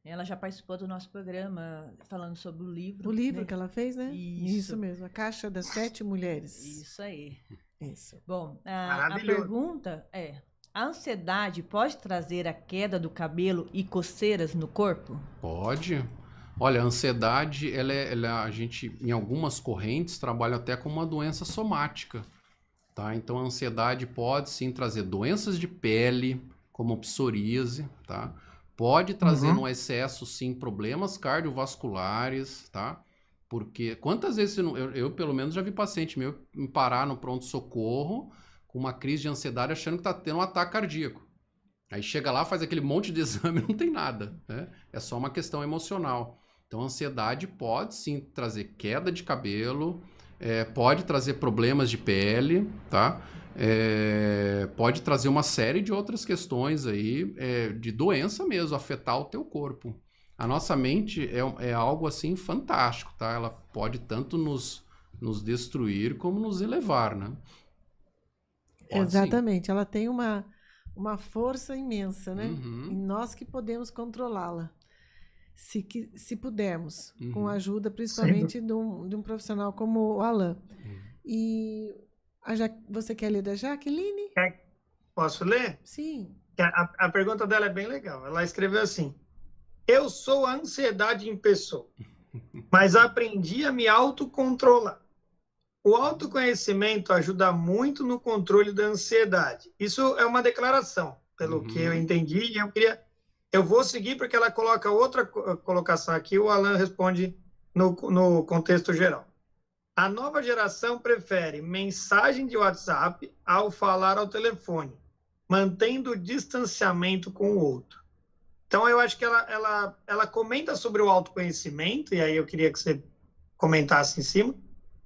Ela já participou do nosso programa falando sobre o livro. O livro né? que ela fez, né? Isso. Mesmo. A Caixa das 7 Mulheres. Isso aí. Isso. Bom, a Maravilhoso. pergunta é: a ansiedade pode trazer a queda do cabelo e coceiras no corpo? Pode. Olha, a ansiedade, a gente, em algumas correntes, trabalha até como uma doença somática, tá? Então, a ansiedade pode, sim, trazer doenças de pele, como psoríase, tá? Pode trazer, no excesso, sim, problemas cardiovasculares, tá? Porque quantas vezes eu pelo menos, já vi paciente meu me parar no pronto-socorro com uma crise de ansiedade achando que tá tendo um ataque cardíaco. Aí chega lá, faz aquele monte de exame e não tem nada, né? É só uma questão emocional. Então, a ansiedade pode, sim, trazer queda de cabelo, pode trazer problemas de pele, tá? Pode trazer uma série de outras questões aí, de doença mesmo, afetar o teu corpo. A nossa mente é algo, assim, fantástico, tá? Ela pode tanto nos destruir como nos elevar, né? Pode, Exatamente. Ela tem uma força imensa, né? Uhum. E nós que podemos controlá-la. Se pudermos, com Uhum. a ajuda principalmente de um profissional como o Alan. E você quer ler da Jaqueline? Posso ler? Sim. A pergunta dela é bem legal. Ela escreveu assim: eu sou a ansiedade em pessoa, mas aprendi a me autocontrolar. O autoconhecimento ajuda muito no controle da ansiedade. Isso é uma declaração, pelo que eu entendi, e eu vou seguir porque ela coloca outra colocação aqui, o Alan responde no contexto geral. A nova geração prefere mensagem de WhatsApp ao falar ao telefone, mantendo o distanciamento com o outro. Então, eu acho que ela comenta sobre o autoconhecimento, e aí eu queria que você comentasse em cima,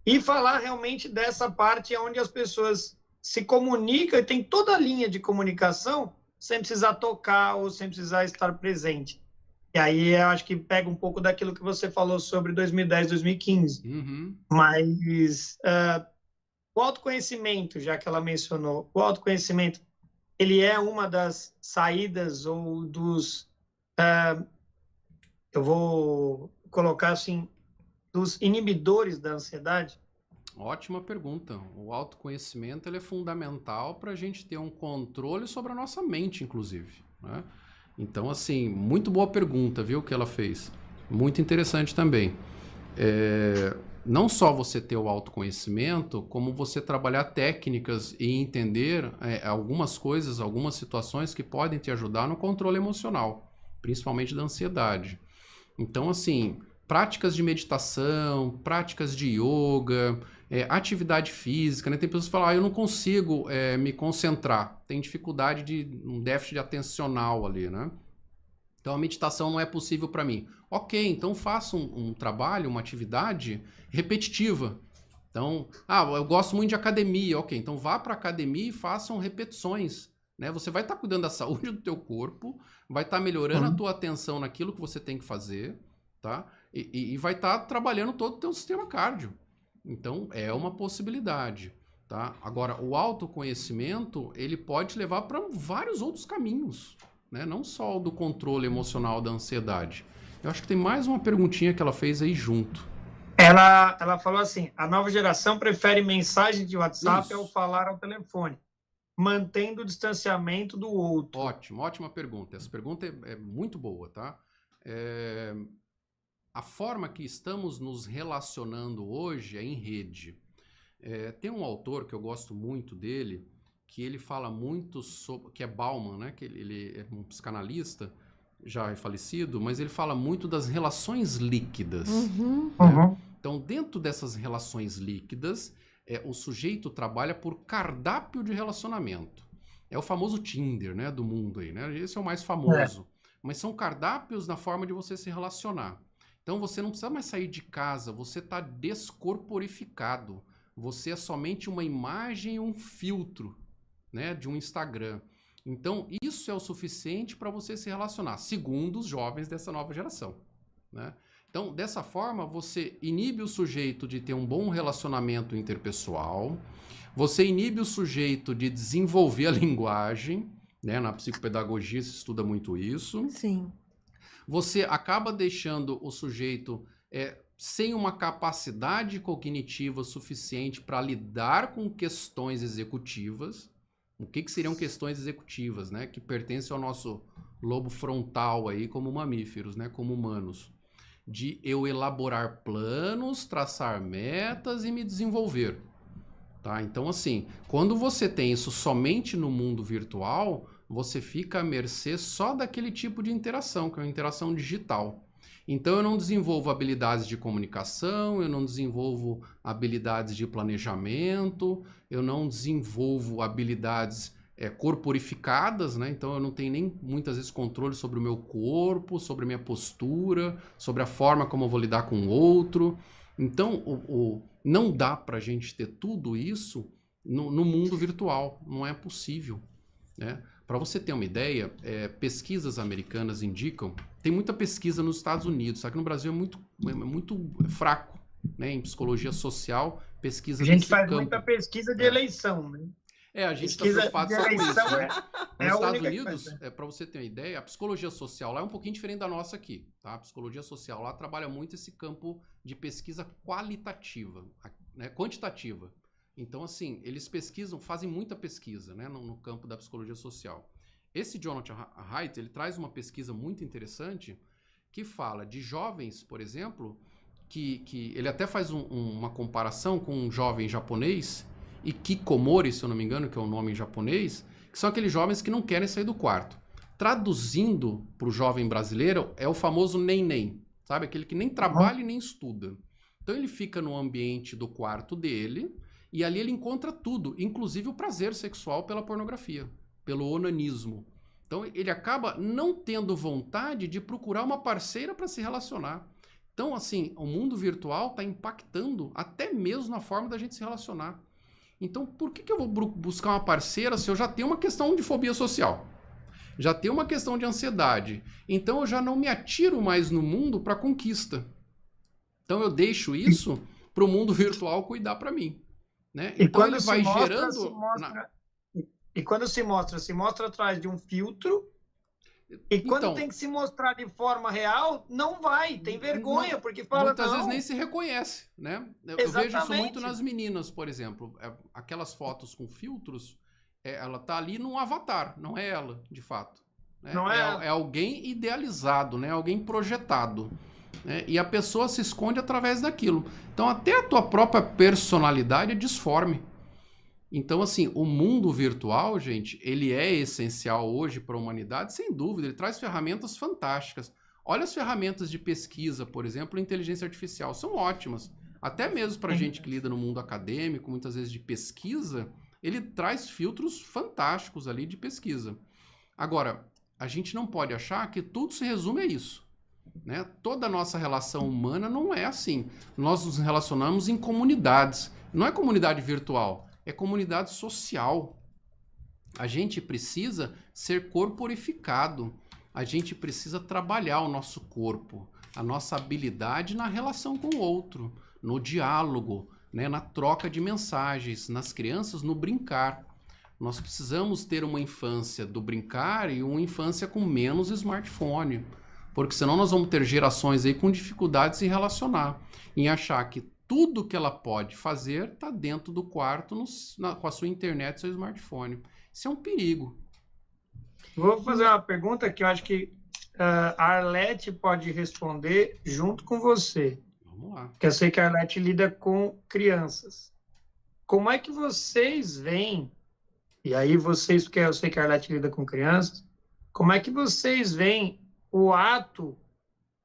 e falar realmente dessa parte onde as pessoas se comunicam e tem toda a linha de comunicação sem precisar tocar ou sem precisar estar presente. E aí eu acho que pega um pouco daquilo que você falou sobre 2010, 2015. Uhum. Mas o autoconhecimento, já que ela mencionou, o autoconhecimento, ele é uma das saídas ou dos... eu vou colocar assim, dos inibidores da ansiedade? Ótima pergunta. O autoconhecimento ele é fundamental para a gente ter um controle sobre a nossa mente, inclusive, né? Então, assim, muito boa pergunta, viu, que ela fez. Muito interessante também. Não só você ter o autoconhecimento, como você trabalhar técnicas e entender algumas coisas, algumas situações que podem te ajudar no controle emocional, principalmente da ansiedade. Então, assim, práticas de meditação, práticas de yoga, atividade física, né? Tem pessoas que falam, eu não consigo me concentrar, tem dificuldade de um déficit atencional ali, né? Então a meditação não é possível para mim. Ok, então faça um trabalho, uma atividade repetitiva. Então, eu gosto muito de academia, ok, então vá para a academia e façam repetições, né? Você vai estar cuidando da saúde do teu corpo, vai estar melhorando a tua atenção naquilo que você tem que fazer, tá? E vai estar trabalhando todo o teu sistema cardio. Então, é uma possibilidade, tá? Agora, o autoconhecimento, ele pode te levar para vários outros caminhos, né? Não só o do controle emocional da ansiedade. Eu acho que tem mais uma perguntinha que ela fez aí junto. Ela falou assim, a nova geração prefere mensagem de WhatsApp Isso. ao falar ao telefone, mantendo o distanciamento do outro. Ótimo, ótima pergunta. Essa pergunta é muito boa, tá? A forma que estamos nos relacionando hoje é em rede. Tem um autor que eu gosto muito dele, que ele fala muito sobre, que é Bauman, né? Que ele é um psicanalista, já é falecido, mas ele fala muito das relações líquidas. Né? Então, dentro dessas relações líquidas, o sujeito trabalha por cardápio de relacionamento. É o famoso Tinder, né, do mundo aí, né? Esse é o mais famoso. Mas são cardápios na forma de você se relacionar. Então você não precisa mais sair de casa, você está descorporificado. Você é somente uma imagem e um filtro, né, de um Instagram. Então isso é o suficiente para você se relacionar, segundo os jovens dessa nova geração, né? Então, dessa forma, você inibe o sujeito de ter um bom relacionamento interpessoal, você inibe o sujeito de desenvolver a linguagem, né? Na psicopedagogia se estuda muito isso. Sim. Você acaba deixando o sujeito sem uma capacidade cognitiva suficiente para lidar com questões executivas. O que seriam questões executivas, né? Que pertencem ao nosso lobo frontal aí, como mamíferos, né? Como humanos. De eu elaborar planos, traçar metas e me desenvolver. Tá? Então, assim, quando você tem isso somente no mundo virtual, você fica à mercê só daquele tipo de interação, que é uma interação digital. Então, eu não desenvolvo habilidades de comunicação, eu não desenvolvo habilidades de planejamento, eu não desenvolvo habilidades corporificadas, né? Então eu não tenho nem muitas vezes controle sobre o meu corpo, sobre a minha postura, sobre a forma como eu vou lidar com o outro. Então não dá para a gente ter tudo isso no mundo virtual, não é possível, né? Para você ter uma ideia, pesquisas americanas indicam, tem muita pesquisa nos Estados Unidos, só que no Brasil é muito fraco, né? Em psicologia social, pesquisa A gente nesse faz campo. muita pesquisa de eleição, né? A gente está Pesquisa preocupado de só com isso, eleição né? é Nos a Estados única que Unidos, faz, para você ter uma ideia, a psicologia social lá é um pouquinho diferente da nossa aqui, tá? A psicologia social lá trabalha muito esse campo de pesquisa qualitativa, né? Quantitativa. Então, assim, eles fazem muita pesquisa, né? No campo da psicologia social. Esse Jonathan Haidt, ele traz uma pesquisa muito interessante que fala de jovens, por exemplo, que ele até faz uma comparação com um jovem japonês, Ikikomori, se eu não me engano, que é o nome em japonês, que são aqueles jovens que não querem sair do quarto. Traduzindo para o jovem brasileiro, é o famoso nem-nem, sabe? Aquele que nem trabalha e nem estuda. Então ele fica no ambiente do quarto dele e ali ele encontra tudo, inclusive o prazer sexual pela pornografia, pelo onanismo. Então ele acaba não tendo vontade de procurar uma parceira para se relacionar. Então, assim, o mundo virtual está impactando até mesmo na forma da gente se relacionar. Então, por que eu vou buscar uma parceira se eu já tenho uma questão de fobia social? Já tenho uma questão de ansiedade. Então, eu já não me atiro mais no mundo para conquista. Então, eu deixo isso para o mundo virtual cuidar para mim, né? Então, ele vai gerando... E quando se mostra atrás de um filtro. E quando tem que se mostrar de forma real, não vai, tem vergonha, porque fala muitas vezes nem se reconhece, né? Eu vejo isso muito nas meninas, por exemplo. Aquelas fotos com filtros, ela tá ali num avatar, não é ela, de fato. Né? Não é alguém idealizado, né? Alguém projetado. Né? E a pessoa se esconde através daquilo. Então até a tua própria personalidade é disforme. Então, assim, o mundo virtual, gente, ele é essencial hoje para a humanidade, sem dúvida. Ele traz ferramentas fantásticas. Olha as ferramentas de pesquisa, por exemplo, inteligência artificial, são ótimas. Até mesmo para a gente que lida no mundo acadêmico, muitas vezes de pesquisa, ele traz filtros fantásticos ali de pesquisa. Agora, a gente não pode achar que tudo se resume a isso, né? Toda a nossa relação humana não é assim. Nós nos relacionamos em comunidades. Não é comunidade virtual. É comunidade social. A gente precisa ser corporificado. A gente precisa trabalhar o nosso corpo, a nossa habilidade na relação com o outro, no diálogo, né, na troca de mensagens, nas crianças, no brincar. Nós precisamos ter uma infância do brincar e uma infância com menos smartphone, porque senão nós vamos ter gerações aí com dificuldade de se relacionar, em achar que tudo que ela pode fazer está dentro do quarto com a sua internet, seu smartphone. Isso é um perigo. Vou fazer uma pergunta que eu acho que a Arlete pode responder junto com você. Vamos lá. Porque eu sei que a Arlete lida com crianças. Como é que vocês veem, e aí vocês, porque eu sei que a Arlete lida com crianças, como é que vocês veem o ato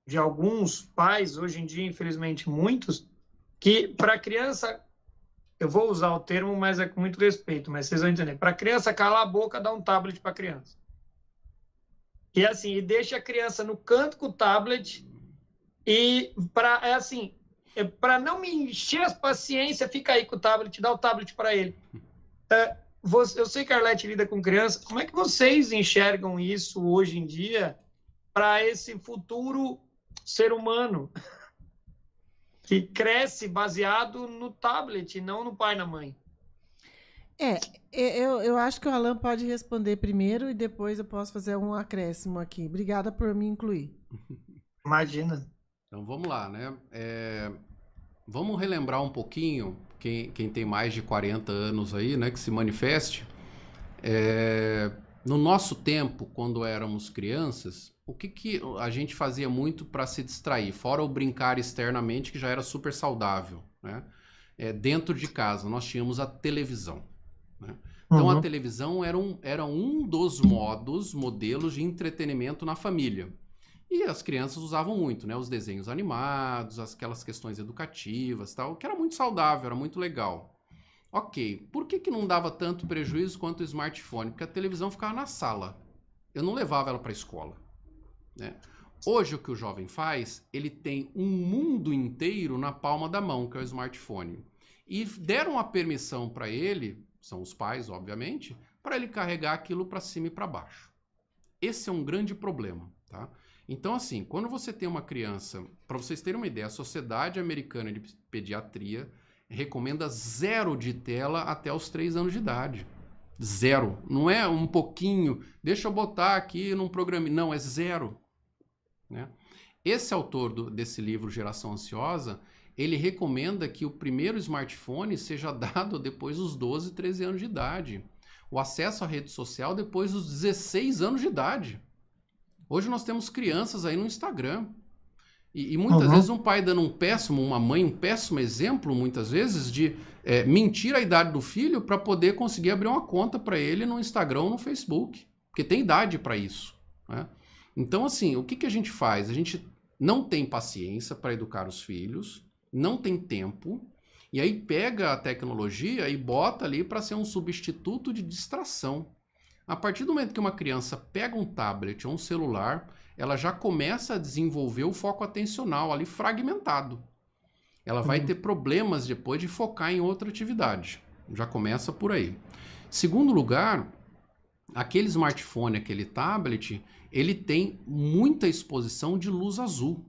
de alguns pais, hoje em dia, infelizmente muitos, que para a criança, eu vou usar o termo, mas é com muito respeito, mas vocês vão entender, para a criança calar a boca, dá um tablet para a criança. E assim, e deixa a criança no canto com o tablet E para não me encher as paciência, fica aí com o tablet, dá o tablet para ele. Eu sei que a Arlete lida com criança. Como é que vocês enxergam isso hoje em dia para esse futuro ser humano que cresce baseado no tablet, não no pai e na mãe? Eu acho que o Alan pode responder primeiro e depois eu posso fazer um acréscimo aqui. Obrigada por me incluir. Imagina. Então vamos lá, né? Vamos relembrar um pouquinho, quem tem mais de 40 anos aí, né, que se manifeste. No nosso tempo, quando éramos crianças, o que a gente fazia muito para se distrair? Fora o brincar externamente, que já era super saudável, né? Dentro de casa, nós tínhamos a televisão, né? Então, a televisão era um dos modelos de entretenimento na família. E as crianças usavam muito, né? Os desenhos animados, aquelas questões educativas, tal, que era muito saudável, era muito legal. Ok, por que não dava tanto prejuízo quanto o smartphone? Porque a televisão ficava na sala. Eu não levava ela para a escola, né? Hoje, o que o jovem faz, ele tem um mundo inteiro na palma da mão, que é o smartphone. E deram a permissão para ele, são os pais, obviamente, para ele carregar aquilo para cima e para baixo. Esse é um grande problema, tá? Então, assim, quando você tem uma criança, para vocês terem uma ideia, a Sociedade Americana de Pediatria recomenda 0 de tela até os 3 anos de idade. 0. Não é um pouquinho, deixa eu botar aqui num programa. Não, é 0. Né? Esse autor desse livro, Geração Ansiosa, ele recomenda que o primeiro smartphone seja dado depois dos 12, 13 anos de idade. O acesso à rede social depois dos 16 anos de idade. Hoje nós temos crianças aí no Instagram. E muitas vezes um pai dando uma mãe um péssimo exemplo, muitas vezes, de mentir a idade do filho para poder conseguir abrir uma conta para ele no Instagram ou no Facebook. Porque tem idade para isso, né? Então, assim, o que a gente faz? A gente não tem paciência para educar os filhos, não tem tempo, e aí pega a tecnologia e bota ali para ser um substituto de distração. A partir do momento que uma criança pega um tablet ou um celular, ela já começa a desenvolver o foco atencional ali fragmentado. Ela vai ter problemas depois de focar em outra atividade. Já começa por aí. Segundo lugar, aquele smartphone, aquele tablet, ele tem muita exposição de luz azul.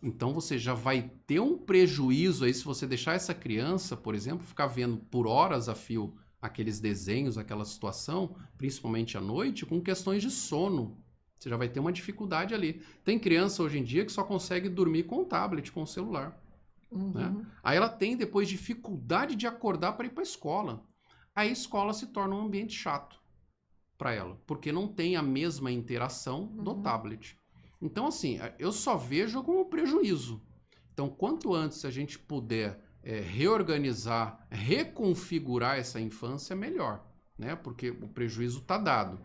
Então você já vai ter um prejuízo aí se você deixar essa criança, por exemplo, ficar vendo por horas a fio aqueles desenhos, aquela situação, principalmente à noite, com questões de sono. Você já vai ter uma dificuldade ali. Tem criança hoje em dia que só consegue dormir com o tablet, com o celular. Né? Aí ela tem depois dificuldade de acordar para ir para a escola. Aí a escola se torna um ambiente chato para ela, porque não tem a mesma interação do tablet. Então, assim, eu só vejo como prejuízo. Então, quanto antes a gente puder reorganizar, reconfigurar essa infância, melhor, né? Porque o prejuízo está dado.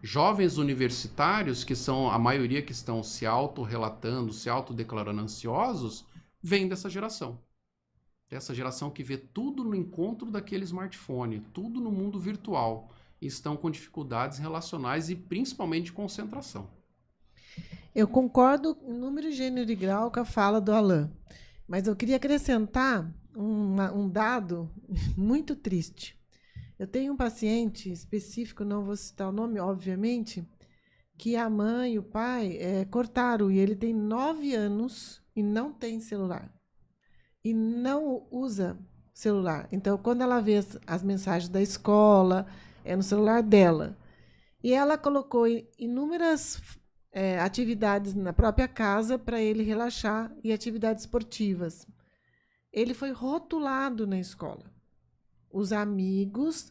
Jovens universitários, que são a maioria que estão se autorrelatando, se autodeclarando ansiosos, vêm dessa geração. Essa geração que vê tudo no encontro daquele smartphone, tudo no mundo virtual, e estão com dificuldades relacionais e principalmente de concentração. Eu concordo em número, gênero e grau com a fala do Alan, mas eu queria acrescentar um dado muito triste. Eu tenho um paciente específico, não vou citar o nome, obviamente, que a mãe e o pai cortaram, e ele tem 9 anos e não tem celular. E não usa celular. Então, quando ela vê as mensagens da escola, é no celular dela. E ela colocou inúmeras atividades na própria casa para ele relaxar e atividades esportivas. Ele foi rotulado na escola. Os amigos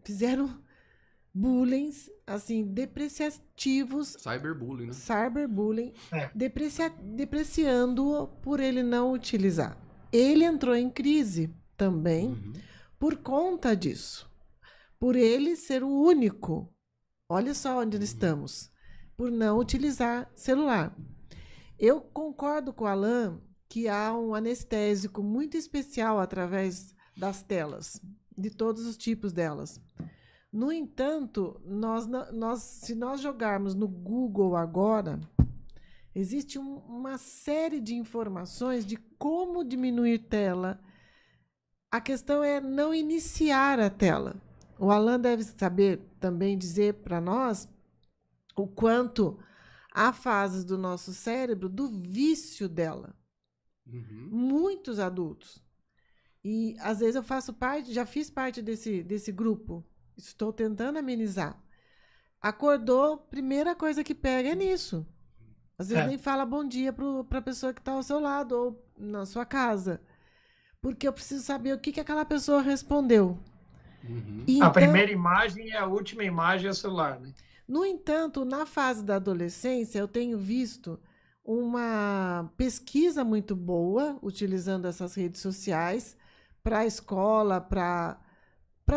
fizeram bullying, assim, depreciativos. Cyberbullying, né? Cyberbullying, depreciando-o por ele não utilizar. Ele entrou em crise também por conta disso. Por ele ser o único. Olha só onde nós estamos. Por não utilizar celular. Eu concordo com o Alan que há um anestésico muito especial através das telas, de todos os tipos delas. No entanto, se nós jogarmos no Google agora, Existe uma série de informações de como diminuir tela. A questão é não iniciar a tela. O Alan deve saber também dizer para nós o quanto há fases do nosso cérebro do vício dela. Muitos adultos. E às vezes eu faço parte, já fiz parte desse grupo. Estou tentando amenizar. Acordou, primeira coisa que pega é nisso. Às vezes nem fala bom dia para a pessoa que está ao seu lado ou na sua casa. Porque eu preciso saber o que aquela pessoa respondeu. A primeira imagem e a última imagem é o celular, né? No entanto, na fase da adolescência, eu tenho visto uma pesquisa muito boa, utilizando essas redes sociais, para a escola, para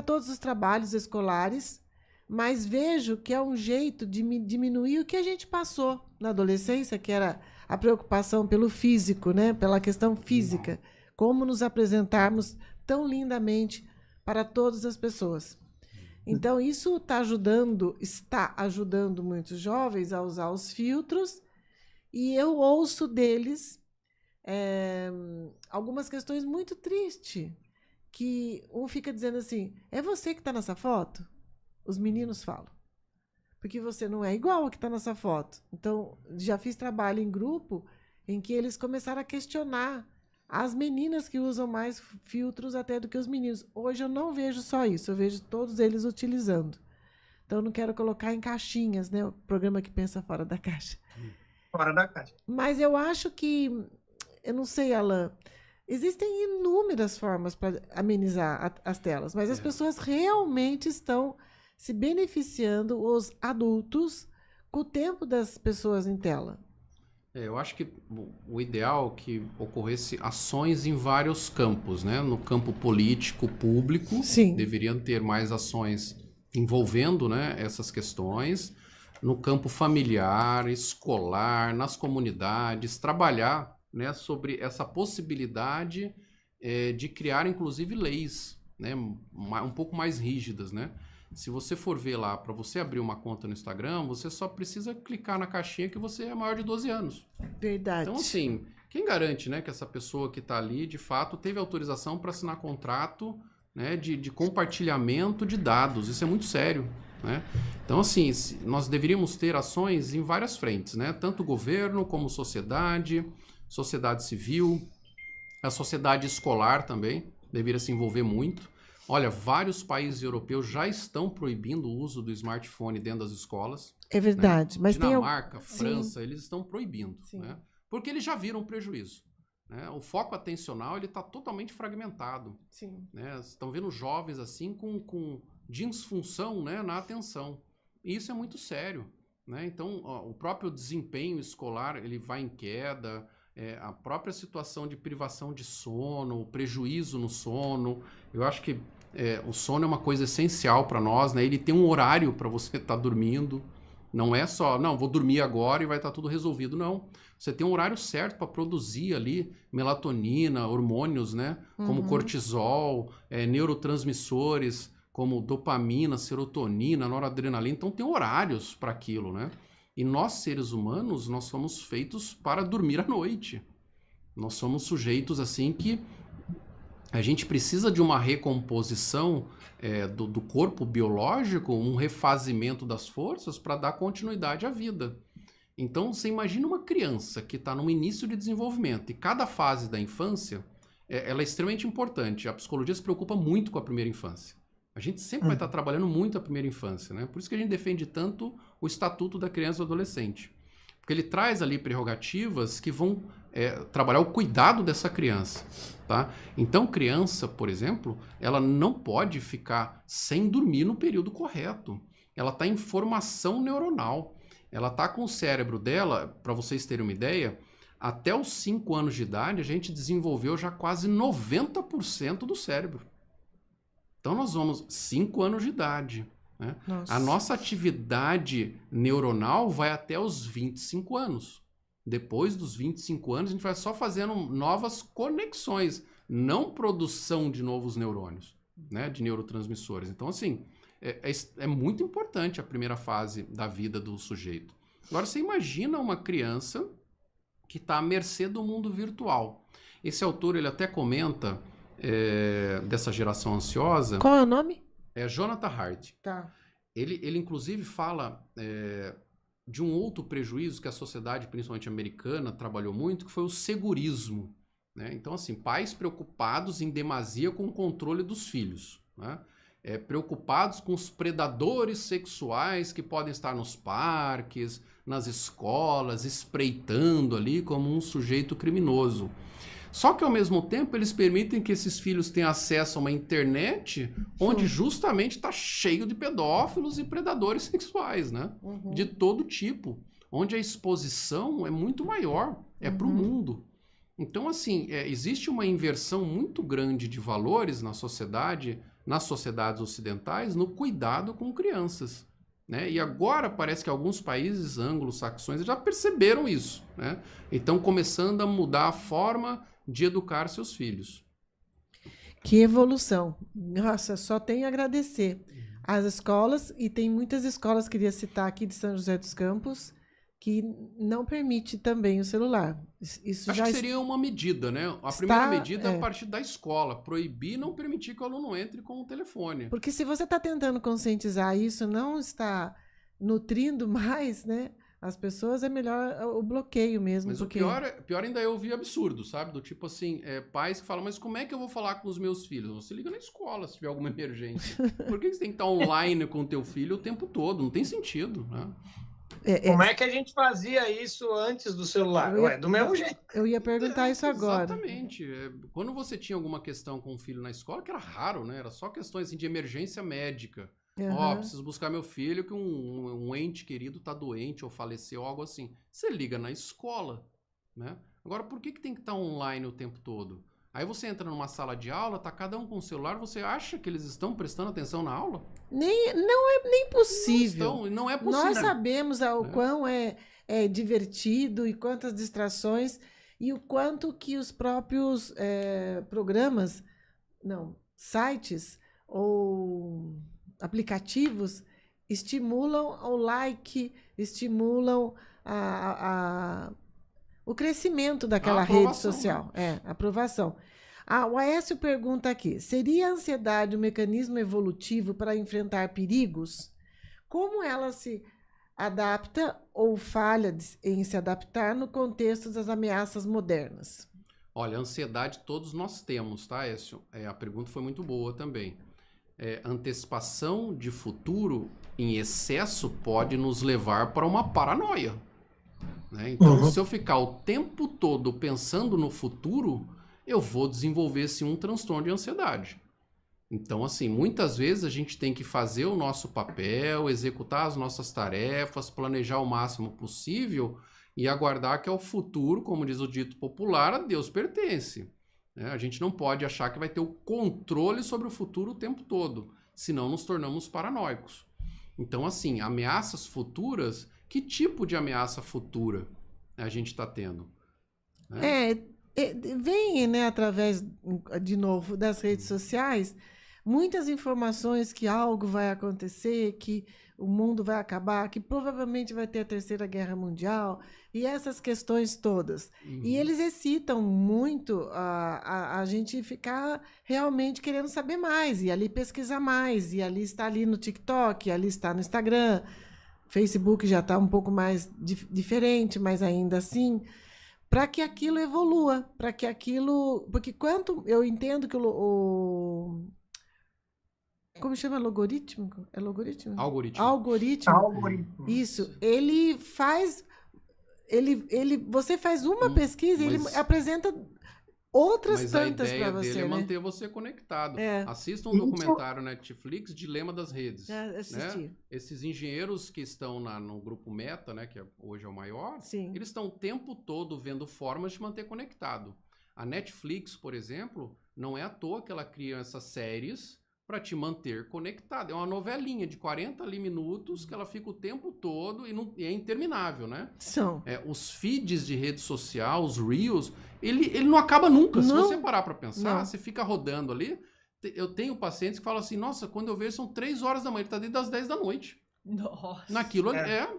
todos os trabalhos escolares, mas vejo que é um jeito de diminuir o que a gente passou na adolescência, que era a preocupação pelo físico, né? Pela questão física, como nos apresentarmos tão lindamente para todas as pessoas. Então, isso está ajudando muitos jovens a usar os filtros, e eu ouço deles algumas questões muito tristes, que um fica dizendo assim, é você que está nessa foto? Os meninos falam. Porque você não é igual ao que está nessa foto. Então, já fiz trabalho em grupo em que eles começaram a questionar as meninas que usam mais filtros até do que os meninos. Hoje eu não vejo só isso, eu vejo todos eles utilizando. Então, eu não quero colocar em caixinhas, né? O programa que pensa fora da caixa. Fora da caixa. Mas eu acho que, eu não sei, Alan, existem inúmeras formas para amenizar as telas, mas as pessoas realmente estão se beneficiando, os adultos, com o tempo das pessoas em tela. Eu acho que o ideal é que ocorresse ações em vários campos, né? No campo político, público, deveriam ter mais ações envolvendo, né, essas questões. No campo familiar, escolar, nas comunidades, trabalhar, né, sobre essa possibilidade de criar, inclusive, leis, né, um pouco mais rígidas, né? Se você for ver lá, para você abrir uma conta no Instagram, você só precisa clicar na caixinha que você é maior de 12 anos. Verdade. Então, assim, quem garante, né, que essa pessoa que está ali, de fato, teve autorização para assinar contrato, né, de compartilhamento de dados? Isso é muito sério, né? Então, assim, nós deveríamos ter ações em várias frentes, né? Tanto o governo como sociedade civil, a sociedade escolar também deveria se envolver muito. Olha, vários países europeus já estão proibindo o uso do smartphone dentro das escolas. É verdade. Né? Mas Dinamarca, França, eles estão proibindo. Né? Porque eles já viram o prejuízo. Né? O foco atencional está totalmente fragmentado. Né? Estão vendo jovens assim com disfunção, né, na atenção. E isso é muito sério. Né? Então, o próprio desempenho escolar ele vai em queda. A própria situação de privação de sono, o prejuízo no sono. Eu acho que o sono é uma coisa essencial para nós, né? Ele tem um horário para você estar dormindo. Não é só, não, vou dormir agora e vai estar tudo resolvido. Não. Você tem um horário certo para produzir ali melatonina, hormônios, né? Como cortisol, neurotransmissores, como dopamina, serotonina, noradrenalina. Então tem horários para aquilo, né? E nós, seres humanos, nós somos feitos para dormir à noite. Nós somos sujeitos assim que a gente precisa de uma recomposição do corpo biológico, um refazimento das forças para dar continuidade à vida. Então, você imagina uma criança que está no início de desenvolvimento e cada fase da infância ela é extremamente importante. A psicologia se preocupa muito com a primeira infância. A gente sempre vai estar trabalhando muito a primeira infância, né? Por isso que a gente defende tanto o Estatuto da Criança e do Adolescente. Porque ele traz ali prerrogativas que vão trabalhar o cuidado dessa criança, tá? Então, criança, por exemplo, ela não pode ficar sem dormir no período correto. Ela está em formação neuronal. Ela está com o cérebro dela, para vocês terem uma ideia, até os 5 anos de idade, a gente desenvolveu já quase 90% do cérebro. Então, nós vamos 5 anos de idade. Né? A nossa atividade neuronal vai até os 25 anos. Depois dos 25 anos, a gente vai só fazendo novas conexões, não produção de novos neurônios, né? De neurotransmissores. Então, assim, é muito importante a primeira fase da vida do sujeito. Agora, você imagina uma criança que está à mercê do mundo virtual. Esse autor, ele até comenta dessa geração ansiosa. Qual é o nome? É Jonathan Haidt. Tá. Ele inclusive fala de um outro prejuízo que a sociedade, principalmente americana, trabalhou muito, que foi o segurismo. Né? Então, assim, pais preocupados em demasia com o controle dos filhos, né? Preocupados com os predadores sexuais que podem estar nos parques, nas escolas, espreitando ali como um sujeito criminoso. Só que, ao mesmo tempo, eles permitem que esses filhos tenham acesso a uma internet onde justamente está cheio de pedófilos e predadores sexuais, né? Uhum. De todo tipo, onde a exposição é muito maior, para o mundo. Então, assim, existe uma inversão muito grande de valores na sociedade, nas sociedades ocidentais, no cuidado com crianças. Né? E agora parece que alguns países anglo-saxões já perceberam isso. Né? E estão começando a mudar a forma de educar seus filhos. Que evolução. Nossa, só tenho a agradecer às escolas, e tem muitas escolas, queria citar aqui de São José dos Campos, que não permite também o celular. Isso Acho já que seria uma medida, né? A primeira medida é a partir da escola, proibir, não permitir que o aluno entre com o telefone. Porque se você está tentando conscientizar isso, não está nutrindo mais, né, as pessoas, é melhor o bloqueio mesmo. Mas porque... o pior ainda é ouvir absurdo, sabe? Do tipo assim, pais que falam, mas como é que eu vou falar com os meus filhos? Você liga na escola se tiver alguma emergência. Por que você tem que estar online com o teu filho o tempo todo? Não tem sentido, né? Como é que a gente fazia isso antes do celular? Do mesmo jeito. Eu ia perguntar isso agora. Exatamente. Quando você tinha alguma questão com o filho na escola, que era raro, né? Era só questões assim, de emergência médica. Preciso buscar meu filho que um ente querido tá doente ou faleceu, algo assim. Você liga na escola, né? Agora, por que tem que estar online o tempo todo? Aí você entra numa sala de aula, tá cada um com o celular, você acha que eles estão prestando atenção na aula? Não é nem possível. Não é possível. Nós sabemos o quão é divertido e quantas distrações, e o quanto que os próprios sites ou aplicativos estimulam o like, estimulam o crescimento daquela rede social. A aprovação. O Aécio pergunta aqui, seria a ansiedade um mecanismo evolutivo para enfrentar perigos? Como ela se adapta ou falha em se adaptar no contexto das ameaças modernas? Olha, ansiedade todos nós temos, tá, Aécio? A pergunta foi muito boa também. Antecipação de futuro em excesso pode nos levar para uma paranoia. Né? Então, se eu ficar o tempo todo pensando no futuro, eu vou desenvolver sim um transtorno de ansiedade. Então, assim, muitas vezes a gente tem que fazer o nosso papel, executar as nossas tarefas, planejar o máximo possível e aguardar que ao futuro, como diz o dito popular, a Deus pertence. A gente não pode achar que vai ter o controle sobre o futuro o tempo todo, senão nos tornamos paranoicos. Então, assim, ameaças futuras, que tipo de ameaça futura a gente está tendo? Vem, né, através, de novo, das redes sociais, muitas informações que algo vai acontecer, que o mundo vai acabar, que provavelmente vai ter a Terceira Guerra Mundial, e essas questões todas. E eles excitam muito a gente ficar realmente querendo saber mais, e ali pesquisar mais, e ali está ali no TikTok, ali está no Instagram, Facebook já está um pouco mais diferente, mas ainda assim, para que aquilo evolua, para que aquilo... Porque quanto eu entendo que como chama? Logaritmo? É logaritmo? Algoritmo. Isso. Ele faz... você faz uma pesquisa e ele apresenta outras tantas para você. A ideia dele é manter você conectado. Assista um documentário na Netflix, Dilema das Redes. Assisti. Né? Esses engenheiros que estão no grupo Meta, né, que hoje é o maior, eles estão o tempo todo vendo formas de manter conectado. A Netflix, por exemplo, não é à toa que ela cria essas séries para te manter conectado. É uma novelinha de 40 minutos que ela fica o tempo todo e é interminável, né? Os feeds de rede social, os Reels, ele não acaba nunca. Se você parar para pensar, você fica rodando ali. Eu tenho pacientes que falam assim, nossa, quando eu vejo são 3 horas da manhã, ele está desde as 10 da noite. Nossa. Naquilo,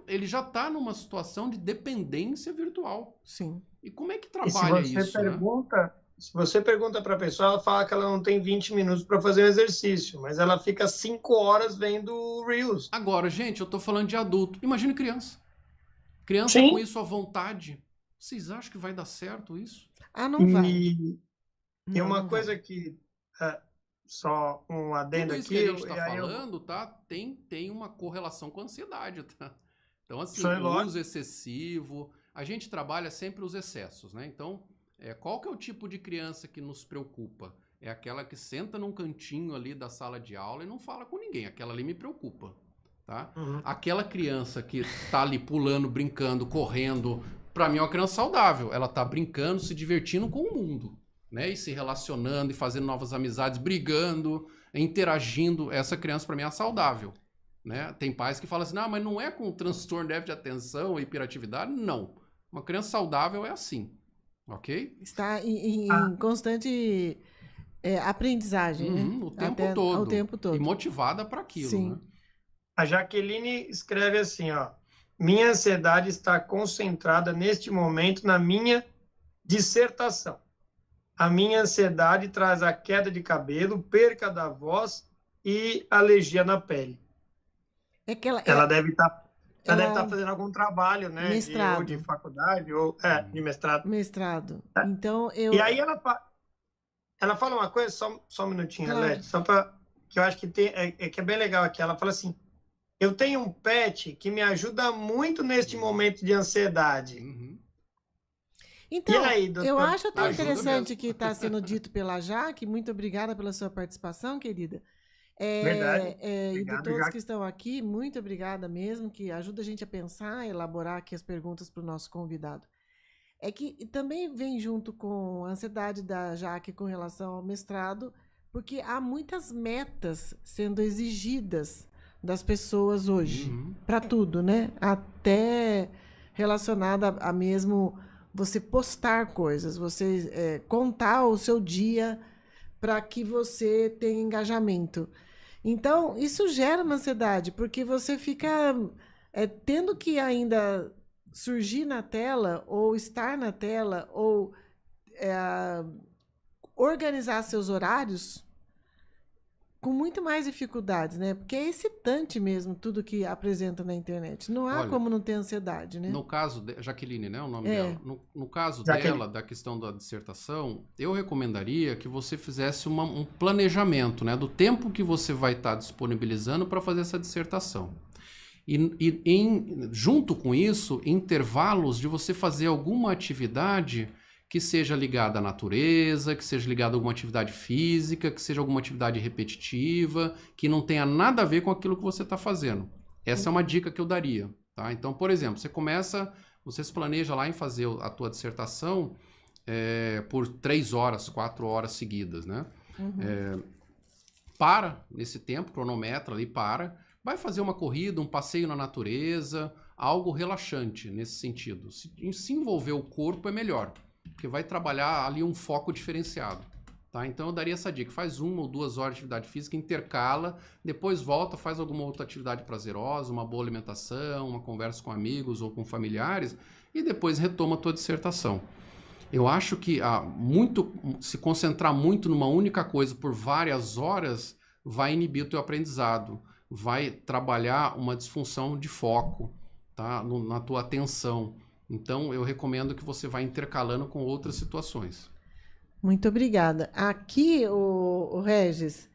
ele já está numa situação de dependência virtual. Sim. E como é que E trabalha isso, né? se você pergunta para a pessoa, ela fala que ela não tem 20 minutos para fazer um exercício, mas ela fica 5 horas vendo Reels. Agora, gente, eu tô falando de adulto. Imagine criança. Criança com Sim. isso à vontade. Vocês acham que vai dar certo isso? Não vai. E tem Não, uma não coisa vai. que, só um adendo Tudo isso aqui, que a gente está e aí falando, tá? Tem uma correlação com a ansiedade, tá? Então, assim, Isso é o lógico. uso excessivo, a gente trabalha sempre os excessos, né? Então, qual que é o tipo de criança que nos preocupa? É aquela que senta num cantinho ali da sala de aula e não fala com ninguém. Aquela ali me preocupa, tá? Uhum. Aquela criança que tá ali pulando, brincando, correndo, para mim é uma criança saudável. Ela tá brincando, se divertindo com o mundo, né? E se relacionando e fazendo novas amizades, brigando, interagindo. Essa criança para mim é saudável, né? Tem pais que falam assim: "Não, mas não é com transtorno déficit de atenção, hiperatividade". Não. Uma criança saudável é assim. OK? Está em Ah. constante aprendizagem, né? O tempo Até todo. ao tempo E todo. motivada para aquilo, Sim. né? A Jaqueline escreve assim, ó: minha ansiedade está concentrada neste momento na minha dissertação. A minha ansiedade traz a queda de cabelo, perca da voz e alergia na pele. É que ela Ela deve estar ela- fazendo algum trabalho, né? Mestrado. Ou de faculdade, ou de mestrado. mestrado. Então, E aí ela fala uma coisa, só um minutinho, Claro. Led, só para que eu acho que que é bem legal aqui. Ela fala assim: eu tenho um pet que me ajuda muito neste momento de ansiedade. Uhum. Então, E aí, doutor? eu acho até Ajuda interessante mesmo. que está sendo dito pela Jaque. Muito obrigada pela sua participação, querida. Verdade. E de Obrigado, todos Jaque. que estão aqui, muito obrigada mesmo, que ajuda a gente a pensar, a elaborar aqui as perguntas para o nosso convidado. É que também vem junto com a ansiedade da Jaque com relação ao mestrado, porque há muitas metas sendo exigidas das pessoas hoje, Uhum. para tudo, né? Até relacionada a mesmo você postar coisas, você contar o seu dia para que você tenha engajamento. Então, isso gera uma ansiedade, porque você fica tendo que ainda surgir na tela, ou estar na tela, ou organizar seus horários com muito mais dificuldades, né? Porque é excitante mesmo tudo que apresenta na internet. Não há Olha, como não ter ansiedade, né? No caso de Jaqueline, né, o nome É. dela. No caso Jaqueline. dela, da questão da dissertação, eu recomendaria que você fizesse um planejamento, né, do tempo que você vai estar disponibilizando para fazer essa dissertação. Junto com isso, intervalos de você fazer alguma atividade que seja ligada à natureza, que seja ligada a alguma atividade física, que seja alguma atividade repetitiva, que não tenha nada a ver com aquilo que você está fazendo. Essa é uma dica que eu daria, tá? Então, por exemplo, você se planeja lá em fazer a tua dissertação por 3 horas, 4 horas seguidas, né? Uhum. Para nesse tempo, cronometra ali, vai fazer uma corrida, um passeio na natureza, algo relaxante nesse sentido. Se envolver o corpo é melhor, porque vai trabalhar ali um foco diferenciado, tá? Então eu daria essa dica: faz 1 ou 2 horas de atividade física, intercala, depois volta, faz alguma outra atividade prazerosa, uma boa alimentação, uma conversa com amigos ou com familiares, e depois retoma a tua dissertação. Eu acho que se concentrar muito numa única coisa por várias horas vai inibir o teu aprendizado, vai trabalhar uma disfunção de foco, tá? Na tua atenção. Então, eu recomendo que você vá intercalando com outras situações. Muito obrigada. Aqui, o Regis,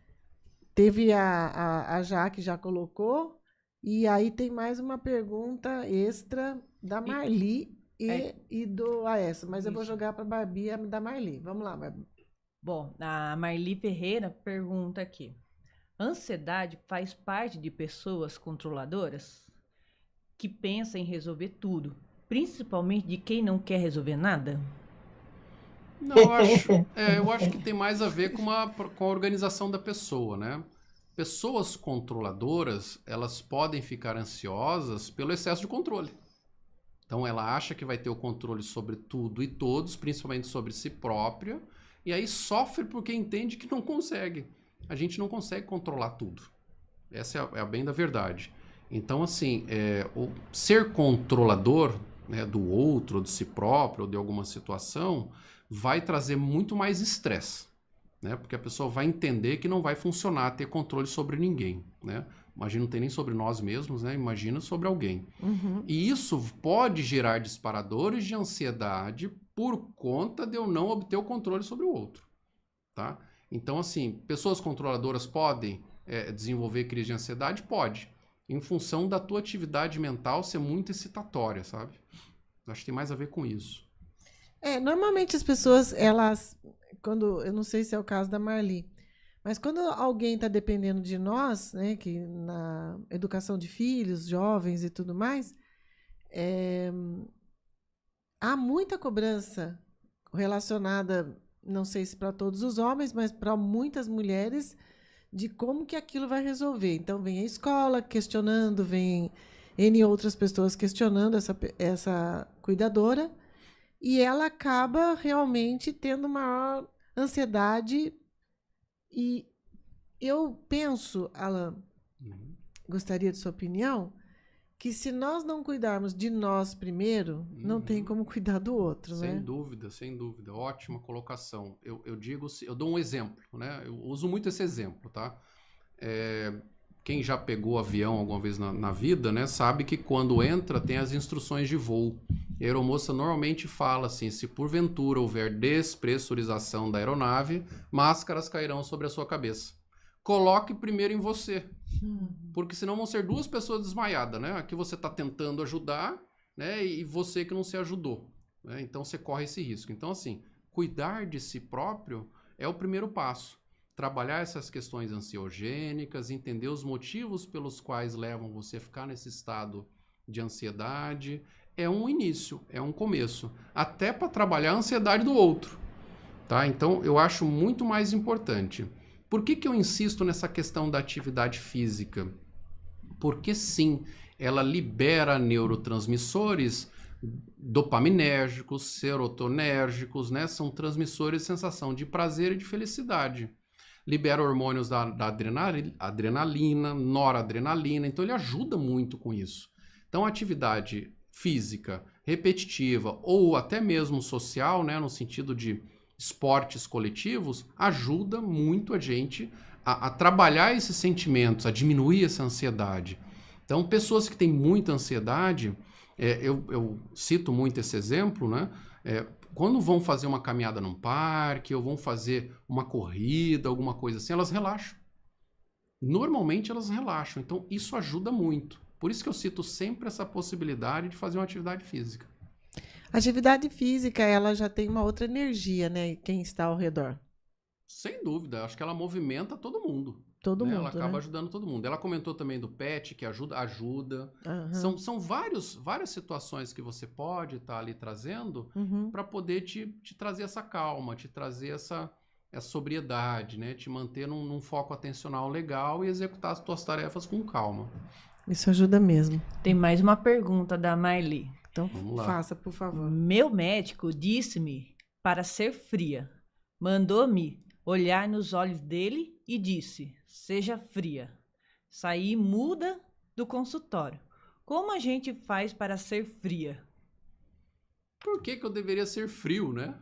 teve a Jaque já colocou, e aí tem mais uma pergunta extra da Marli e do Aécio, mas eu vou jogar para a Babi e da Marli. Vamos lá, Babi. Bom, a Marli Ferreira pergunta aqui: ansiedade faz parte de pessoas controladoras que pensam em resolver tudo, principalmente de quem não quer resolver nada? Não, eu acho que tem mais a ver com a organização da pessoa, né? Pessoas controladoras, elas podem ficar ansiosas pelo excesso de controle. Então, ela acha que vai ter o controle sobre tudo e todos, principalmente sobre si própria, e aí sofre porque entende que não consegue. A gente não consegue controlar tudo. Essa é a bem da verdade. Então, assim, o ser controlador, né, do outro, ou de si próprio, ou de alguma situação, vai trazer muito mais estresse, né? Porque a pessoa vai entender que não vai funcionar ter controle sobre ninguém, né? Imagina, não tem nem sobre nós mesmos, né? Imagina sobre alguém. E isso pode gerar disparadores de ansiedade por conta de eu não obter o controle sobre o outro, tá? Então, assim, pessoas controladoras podem desenvolver crise de ansiedade? Pode, em função da tua atividade mental ser muito excitatória, sabe? Acho que tem mais a ver com isso. Normalmente as pessoas, elas, eu não sei se é o caso da Marli, mas quando alguém está dependendo de nós, né, que na educação de filhos, jovens e tudo mais, há muita cobrança relacionada, não sei se para todos os homens, mas para muitas mulheres, de como que aquilo vai resolver. Então, vem a escola questionando, vem N outras pessoas questionando essa cuidadora, e ela acaba realmente tendo maior ansiedade. E eu penso, Alan, gostaria de sua opinião, que se nós não cuidarmos de nós primeiro, não tem como cuidar do outro, né? Sem dúvida, sem dúvida. Ótima colocação. Eu digo, eu dou um exemplo, né? Eu uso muito esse exemplo, tá? Quem já pegou avião alguma vez na vida, né, sabe que quando entra tem as instruções de voo. E a aeromoça normalmente fala assim: se porventura houver despressurização da aeronave, máscaras cairão sobre a sua cabeça. Coloque primeiro em você, porque senão vão ser duas pessoas desmaiadas, né? Aqui você está tentando ajudar, né, e você que não se ajudou, né? Então você corre esse risco. Então, assim, cuidar de si próprio é o primeiro passo. Trabalhar essas questões ansiogênicas, entender os motivos pelos quais levam você a ficar nesse estado de ansiedade, é um início, é um começo, até para trabalhar a ansiedade do outro, tá? Então, eu acho muito mais importante. Por que eu insisto nessa questão da atividade física? Porque, sim, ela libera neurotransmissores dopaminérgicos, serotonérgicos, né? São transmissores de sensação de prazer e de felicidade. Libera hormônios da adrenalina, noradrenalina, então ele ajuda muito com isso. Então, a atividade física repetitiva ou até mesmo social, né, no sentido de esportes coletivos, ajuda muito a gente a trabalhar esses sentimentos, a diminuir essa ansiedade. Então, pessoas que têm muita ansiedade, eu cito muito esse exemplo, né? Quando vão fazer uma caminhada num parque ou vão fazer uma corrida, alguma coisa assim, elas relaxam. Normalmente elas relaxam, então isso ajuda muito. Por isso que eu cito sempre essa possibilidade de fazer uma atividade física. A atividade física, ela já tem uma outra energia, né? Quem está ao redor. Sem dúvida, acho que ela movimenta todo mundo. Todo mundo, ela acaba né? ajudando todo mundo. Ela comentou também do pet, que ajuda. Uhum. São várias situações que você pode estar ali trazendo para poder te trazer essa calma, te trazer essa sobriedade, né? Te manter num foco atencional legal e executar as tuas tarefas com calma. Isso ajuda mesmo. Tem mais uma pergunta da Marli. Então, Vamos lá. faça, por favor. Meu médico disse-me para ser fria. Mandou-me olhar nos olhos dele e disse: seja fria. Saí muda do consultório. Como a gente faz para ser fria? Por que eu deveria ser frio, né?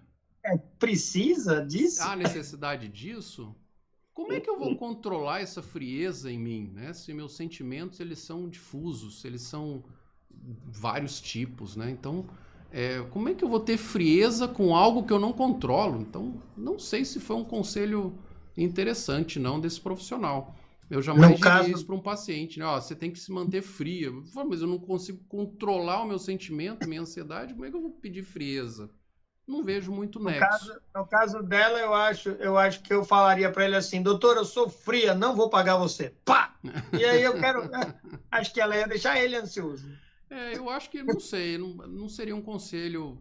Precisa disso? Há necessidade disso? Como é que eu vou controlar essa frieza em mim, né? Se meus sentimentos, eles são difusos, eles são vários tipos, né? Então, como é que eu vou ter frieza com algo que eu não controlo? Então, não sei se foi um conselho interessante, não, desse profissional. Eu jamais diria isso para um paciente, né? Ó, você tem que se manter fria. Mas eu não consigo controlar o meu sentimento, minha ansiedade, como é que eu vou pedir frieza? Não vejo muito nexo. No caso dela, eu acho que eu falaria para ele assim: doutor, eu sou fria, não vou pagar você. Pá! E aí acho que ela ia deixar ele ansioso. Eu acho que, não sei, não seria um conselho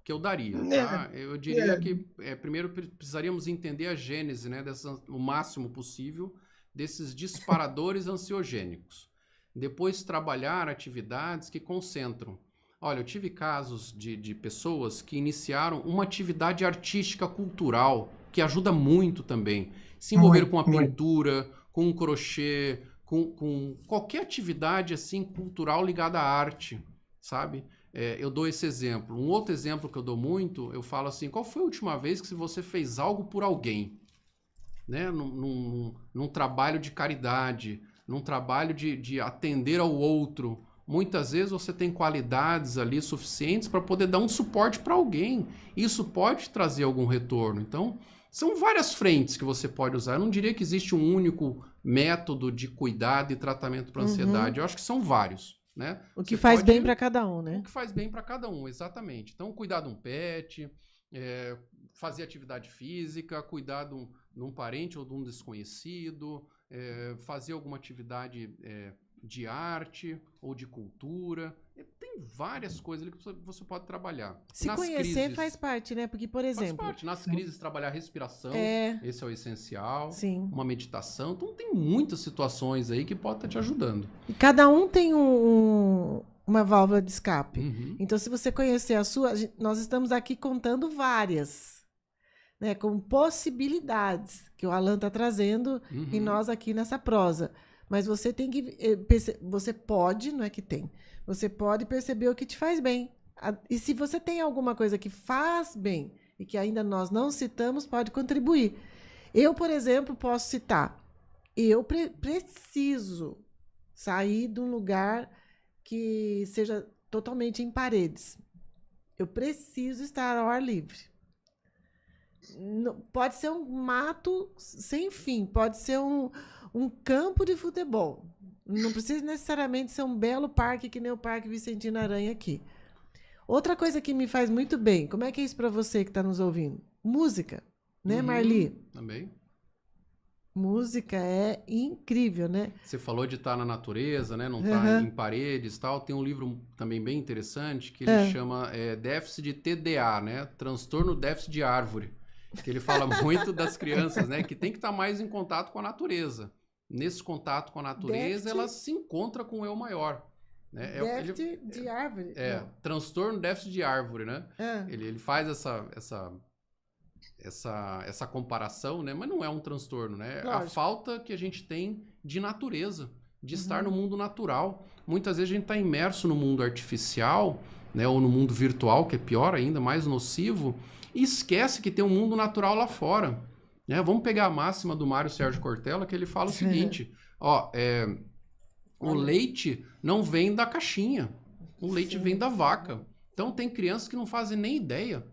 que eu daria, tá? Eu diria que primeiro precisaríamos entender a gênese, né, o máximo possível desses disparadores ansiogênicos. Depois trabalhar atividades que concentram. Olha, eu tive casos de pessoas que iniciaram uma atividade artística cultural, que ajuda muito também. Se envolveram com a pintura, com o crochê, com qualquer atividade assim cultural ligada à arte. sabe? Eu dou esse exemplo. Um outro exemplo que eu dou muito, eu falo assim, qual foi a última vez que você fez algo por alguém? Né? Num trabalho de caridade, num trabalho de atender ao outro. Muitas vezes você tem qualidades ali suficientes para poder dar um suporte para alguém. Isso pode trazer algum retorno. Então, são várias frentes que você pode usar. Eu não diria que existe um único método de cuidado e tratamento para ansiedade. Eu acho que são vários. Né? O que faz bem para cada um, né? O que faz bem para cada um, exatamente. Então, cuidar de um pet, fazer atividade física, cuidar de um parente ou de um desconhecido, fazer alguma atividade de arte ou de cultura. Tem várias coisas ali que você pode trabalhar. Se conhecer faz parte, né? Porque, por exemplo... Faz parte. Nas crises, trabalhar a respiração, esse é o essencial. Sim. Uma meditação. Então, tem muitas situações aí que podem estar te ajudando. E cada um tem uma válvula de escape. Então, se você conhecer a sua... Nós estamos aqui contando várias, né? Com possibilidades que o Alan está trazendo e nós aqui nessa prosa. Mas você tem que... Você pode, não é que tem... Você pode perceber o que te faz bem. E se você tem alguma coisa que faz bem e que ainda nós não citamos, pode contribuir. Eu, por exemplo, posso citar. Eu preciso sair de um lugar que seja totalmente em paredes. Eu preciso estar ao ar livre. Pode ser um mato sem fim, pode ser um campo de futebol. Não precisa necessariamente ser um belo parque que nem o Parque Vicentino Aranha aqui. Outra coisa que me faz muito bem, como é que é isso para você que está nos ouvindo? Música, né, Marli? Também. Música é incrível, né? Você falou de estar na natureza, né? Não estar em paredes e tal. Tem um livro também bem interessante que ele chama Déficit de TDA, né? Transtorno Déficit de Árvore. Que ele fala muito das crianças, né? Que tem que estar mais em contato com a natureza. Nesse contato com a natureza, ela se encontra com o eu maior. Né? Déficit de árvore? Transtorno déficit de árvore, né? Ele faz essa comparação, né? Mas não é um transtorno, né? Lógico. A falta que a gente tem de natureza, de estar no mundo natural. Muitas vezes a gente está imerso no mundo artificial, né? Ou no mundo virtual, que é pior ainda, mais nocivo, e esquece que tem um mundo natural lá fora. Vamos pegar a máxima do Mário Sérgio Cortella, que ele fala o seguinte, o leite não vem da caixinha, o leite vem da vaca. Então tem crianças que não fazem nem ideia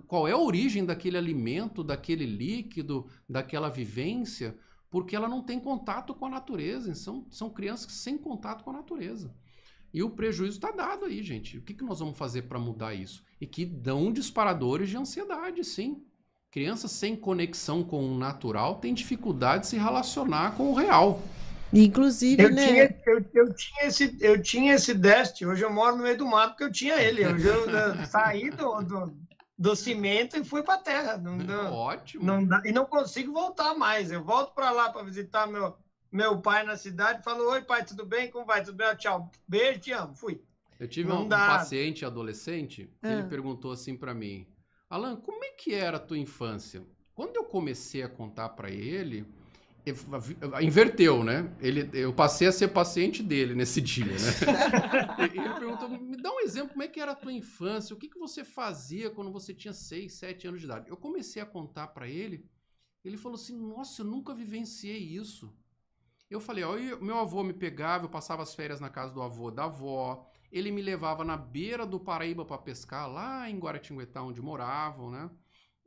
qual é a origem daquele alimento, daquele líquido, daquela vivência, porque ela não tem contato com a natureza. São crianças sem contato com a natureza. E o prejuízo está dado aí, gente. O que nós vamos fazer para mudar isso? E que dão disparadores de ansiedade, sim. Crianças sem conexão com o natural têm dificuldade de se relacionar com o real. Inclusive, eu tinha esse déficit. Hoje eu moro no meio do mato porque eu tinha ele. Hoje eu saí do cimento e fui para a terra. Ótimo. E não consigo voltar mais. Eu volto para lá para visitar meu pai na cidade e falo: oi, pai, tudo bem? Como vai? Tudo bem? Tchau. Beijo, te amo. Fui. Eu tive um paciente adolescente que ele perguntou assim para mim: Alan, como é que era a tua infância? Quando eu comecei a contar para ele, inverteu, né? Eu passei a ser paciente dele nesse dia, né? Ele perguntou, me dá um exemplo, como é que era a tua infância? O que você fazia quando você tinha 6, 7 anos de idade? Eu comecei a contar para ele, ele falou assim, nossa, eu nunca vivenciei isso. Eu falei, meu avô me pegava, eu passava as férias na casa do avô, da avó, ele me levava na beira do Paraíba para pescar, lá em Guaratinguetá, onde moravam, né?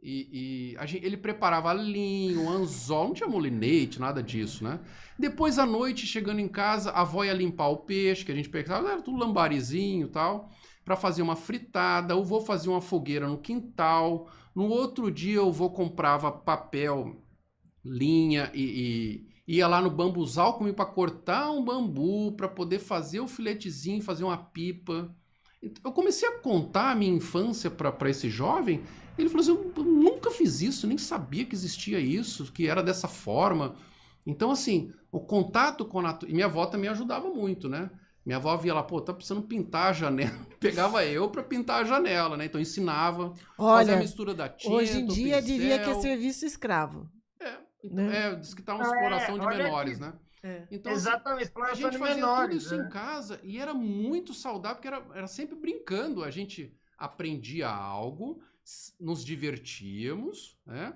Ele preparava linho, anzol, não tinha molinete, nada disso, né? Depois, à noite, chegando em casa, a avó ia limpar o peixe, que a gente pegava, era tudo lambarizinho e tal, para fazer uma fritada, o vô fazia uma fogueira no quintal, no outro dia o vô comprava papel, linha e ia lá no bambuzal comigo para cortar um bambu, para poder fazer o filetezinho, fazer uma pipa. Eu comecei a contar a minha infância para esse jovem. Ele falou assim, eu nunca fiz isso, nem sabia que existia isso, que era dessa forma. Então, assim, o contato com a natureza... E minha avó também ajudava muito, né? Minha avó via lá, tá precisando pintar a janela. Pegava eu para pintar a janela, né? Então, ensinava, fazia a mistura da tinta, hoje em dia diria que é serviço escravo. né? Diz que tá uma exploração de olha menores, aqui. né? Então, assim, Exatamente, a exploração gente de fazia menores. tudo isso em casa e era muito saudável, porque era sempre brincando. A gente aprendia algo, nos divertíamos, né?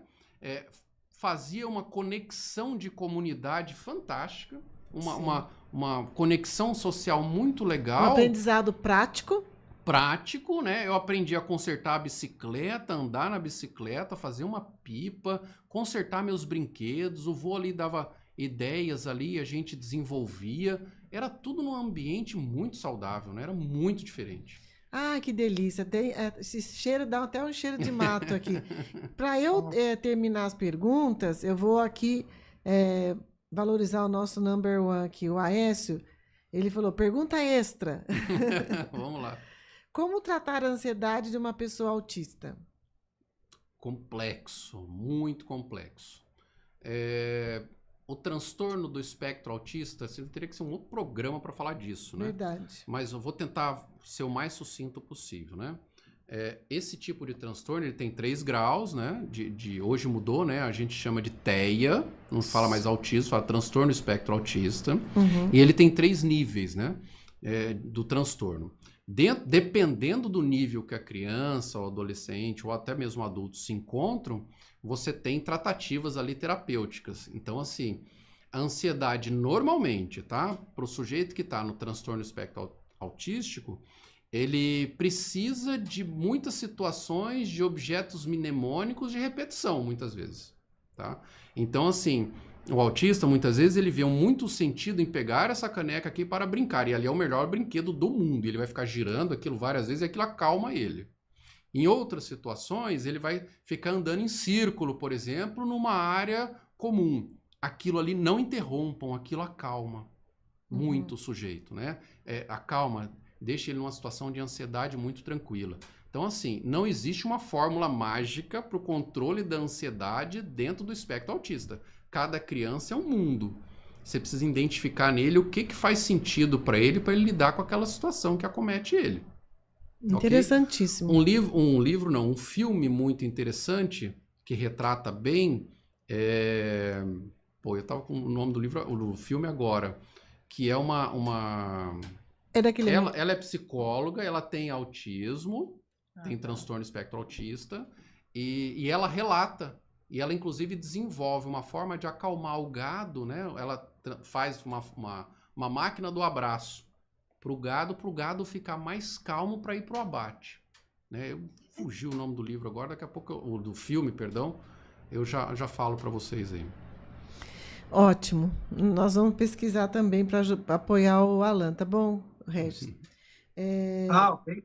Fazia uma conexão de comunidade fantástica, uma conexão social muito Um legal. aprendizado prático. Prático, né? Eu aprendi a consertar a bicicleta, andar na bicicleta, fazer uma pipa, consertar meus brinquedos. O vô ali dava ideias ali, a gente desenvolvia. Era tudo num ambiente muito saudável, né? Era muito diferente. Ah, que delícia. Esse cheiro dá até um cheiro de mato aqui. Para eu terminar as perguntas, eu vou aqui valorizar o nosso number one aqui, o Aécio. Ele falou, pergunta extra. Vamos lá. Como tratar a ansiedade de uma pessoa autista? Complexo, muito complexo. O transtorno do espectro autista, teria que ser um outro programa para falar disso, né? Verdade. Mas eu vou tentar ser o mais sucinto possível, né? Esse tipo de transtorno, ele tem 3 graus, né? Hoje mudou, né? A gente chama de TEA, não fala mais autismo, fala transtorno espectro autista. Uhum. E ele tem 3 níveis, né? Do transtorno. Dependendo do nível que a criança, ou adolescente, ou até mesmo adulto se encontram, você tem tratativas ali terapêuticas. Então, assim, a ansiedade normalmente, tá? Para o sujeito que está no transtorno espectro autístico, ele precisa de muitas situações de objetos mnemônicos de repetição, muitas vezes, tá? Então, assim, o autista, muitas vezes, ele vê muito sentido em pegar essa caneca aqui para brincar, e ali é o melhor brinquedo do mundo, ele vai ficar girando aquilo várias vezes e aquilo acalma ele. Em outras situações, ele vai ficar andando em círculo, por exemplo, numa área comum. Aquilo ali não interrompam, aquilo acalma muito o sujeito, né? Acalma, deixa ele numa situação de ansiedade muito tranquila. Então, assim, não existe uma fórmula mágica para o controle da ansiedade dentro do espectro autista. Cada criança é um mundo. Você precisa identificar nele o que faz sentido para ele lidar com aquela situação que acomete ele. Interessantíssimo. Okay? Um filme muito interessante que retrata bem. Eu tava com o nome do filme agora, que é uma... Ela é psicóloga, ela tem autismo, tem transtorno espectro autista, e ela relata, e ela inclusive desenvolve uma forma de acalmar o gado, né? Ela faz uma máquina do abraço para o gado ficar mais calmo para ir para o abate. Né? Fugiu o nome do livro agora, daqui a pouco, do filme, perdão, eu já falo para vocês aí. Ótimo. Nós vamos pesquisar também para apoiar o Alan, tá bom, Regis? Ok.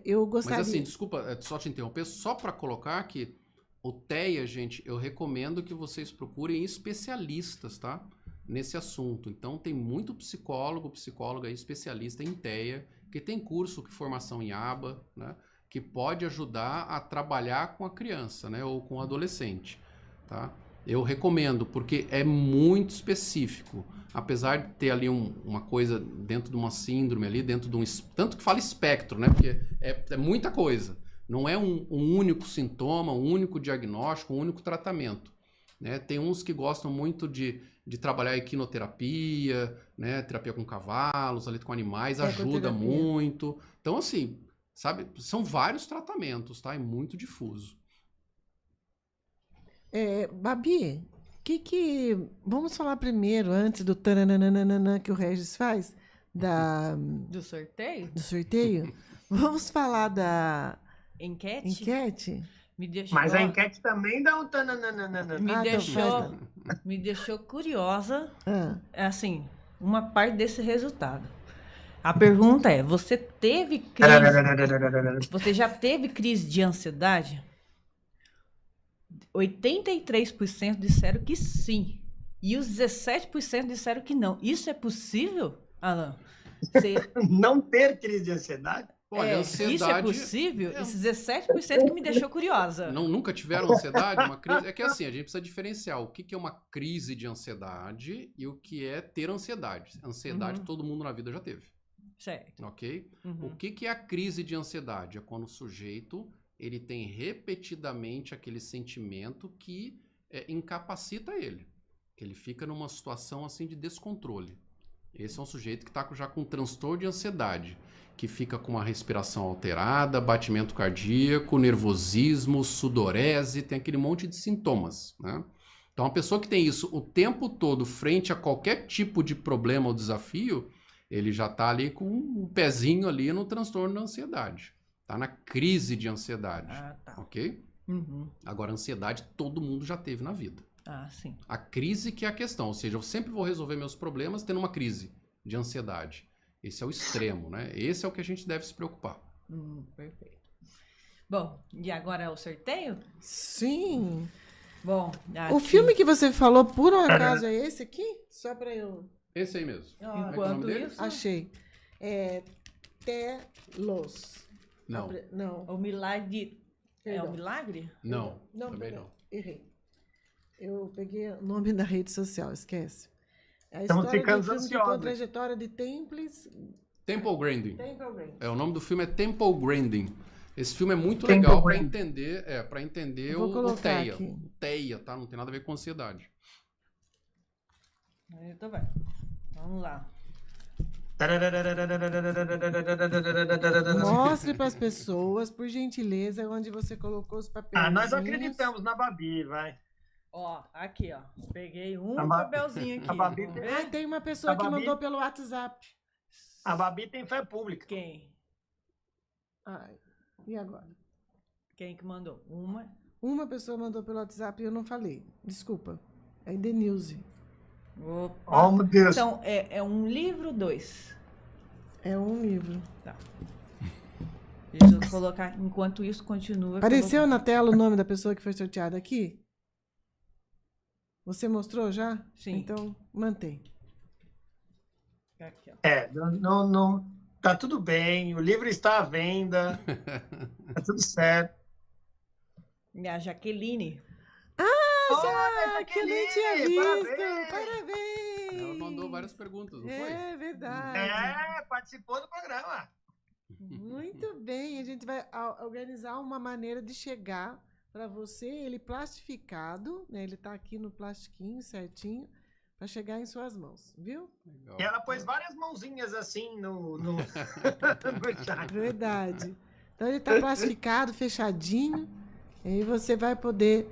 Eu gostaria... Mas assim, desculpa só te interromper, só para colocar que o TEA, gente, eu recomendo que vocês procurem especialistas, tá? Nesse assunto. Então, tem muito psicóloga especialista em TEA, que tem curso, formação em aba, né? Que pode ajudar a trabalhar com a criança, né? Ou com o adolescente, tá? Eu recomendo, porque é muito específico. Apesar de ter ali uma coisa dentro de uma síndrome ali, dentro de tanto que fala espectro, né? Porque é muita coisa. Não é um único sintoma, um único diagnóstico, um único tratamento. Né? Tem uns que gostam muito de trabalhar equinoterapia, né? Terapia com cavalos, ali com animais, ajuda muito. Então, assim, sabe? São vários tratamentos, tá? É muito difuso. Babi, vamos falar primeiro, antes do tarananana que o Regis faz, do sorteio? Do sorteio? Vamos falar da enquete? Mas a enquete também dá um tananana. Me deixou curiosa, assim, uma parte desse resultado. A pergunta é, você já teve crise de ansiedade? 83% disseram que sim. E os 17% disseram que não. Isso é possível, Alan? Não ter crise de ansiedade? Olha, ansiedade... Isso é possível? Esses 17% que me deixou curiosa. Nunca tiveram ansiedade? Uma crise? É que assim, a gente precisa diferenciar o que é uma crise de ansiedade e o que é ter ansiedade. Ansiedade todo mundo na vida já teve. Certo. Ok? O que é a crise de ansiedade? É quando o sujeito ele tem repetidamente aquele sentimento que incapacita ele. Ele fica numa situação assim de descontrole. Esse é um sujeito que está já com transtorno de ansiedade, que fica com uma respiração alterada, batimento cardíaco, nervosismo, sudorese, tem aquele monte de sintomas, né? Então, a pessoa que tem isso o tempo todo frente a qualquer tipo de problema ou desafio, ele já está ali com um pezinho ali no transtorno da ansiedade. Está na crise de ansiedade, Tá. ok? Uhum. Agora, a ansiedade todo mundo já teve na vida. Sim. A crise que é a questão, ou seja, eu sempre vou resolver meus problemas tendo uma crise de ansiedade. Esse é o extremo, né? Esse é o que a gente deve se preocupar. Perfeito. Bom, e agora é o sorteio? Sim. Bom, O filme que você falou, por um acaso, é esse aqui? Só para eu... Esse aí mesmo. Ah, Como é que é o enquanto nome dele? isso, Achei. É Telos. Não, Não. o milagre... É Perdão. o milagre? não, Não, também perdão. não. Errei. Eu peguei o nome da rede social, esquece. É a Estamos história ficando de um filme que ansiosos. conta a trajetória de Temples. Temple Grandin. Temple Grandin. O nome do filme é Temple Grandin. Esse filme é muito Temple legal para Grandin. entender Vou o colocar TEA. aqui. O TEA, tá? Não tem nada a ver com ansiedade. Então vai. Vamos lá. Mostre para as pessoas, por gentileza, onde você colocou os papéis. Nós acreditamos na Babi, vai. Ó, aqui, ó. Peguei um A Ba- papelzinho aqui. a Babi Vamos tem- ver? Tem uma pessoa A que Babi- mandou pelo WhatsApp. A Babi tem fé pública. Quem? Ai, e agora? Quem que mandou? Uma. Uma pessoa mandou pelo WhatsApp e eu não falei. Desculpa. É Denilze. Opa. Oh, meu Deus. Então, é um livro, 2. É um livro. Deixa eu colocar. Enquanto isso, continua. Apareceu na tela o nome da pessoa que foi sorteada aqui? Você mostrou já? Sim. Então, mantém. Aqui, ó. Não, tá tudo bem. O livro está à venda. Tá tudo certo. E a Jaqueline. Ah, que eu nem tinha visto! Parabéns! Parabéns! Ela mandou várias perguntas, não foi? É verdade. Participou do programa. Muito bem. A gente vai organizar uma maneira de chegar para você, ele plastificado, né? Ele tá aqui no plastiquinho certinho, para chegar em suas mãos, viu? Legal. E ela pôs várias mãozinhas assim no chat. Verdade. Então ele tá plastificado, fechadinho, e aí você vai poder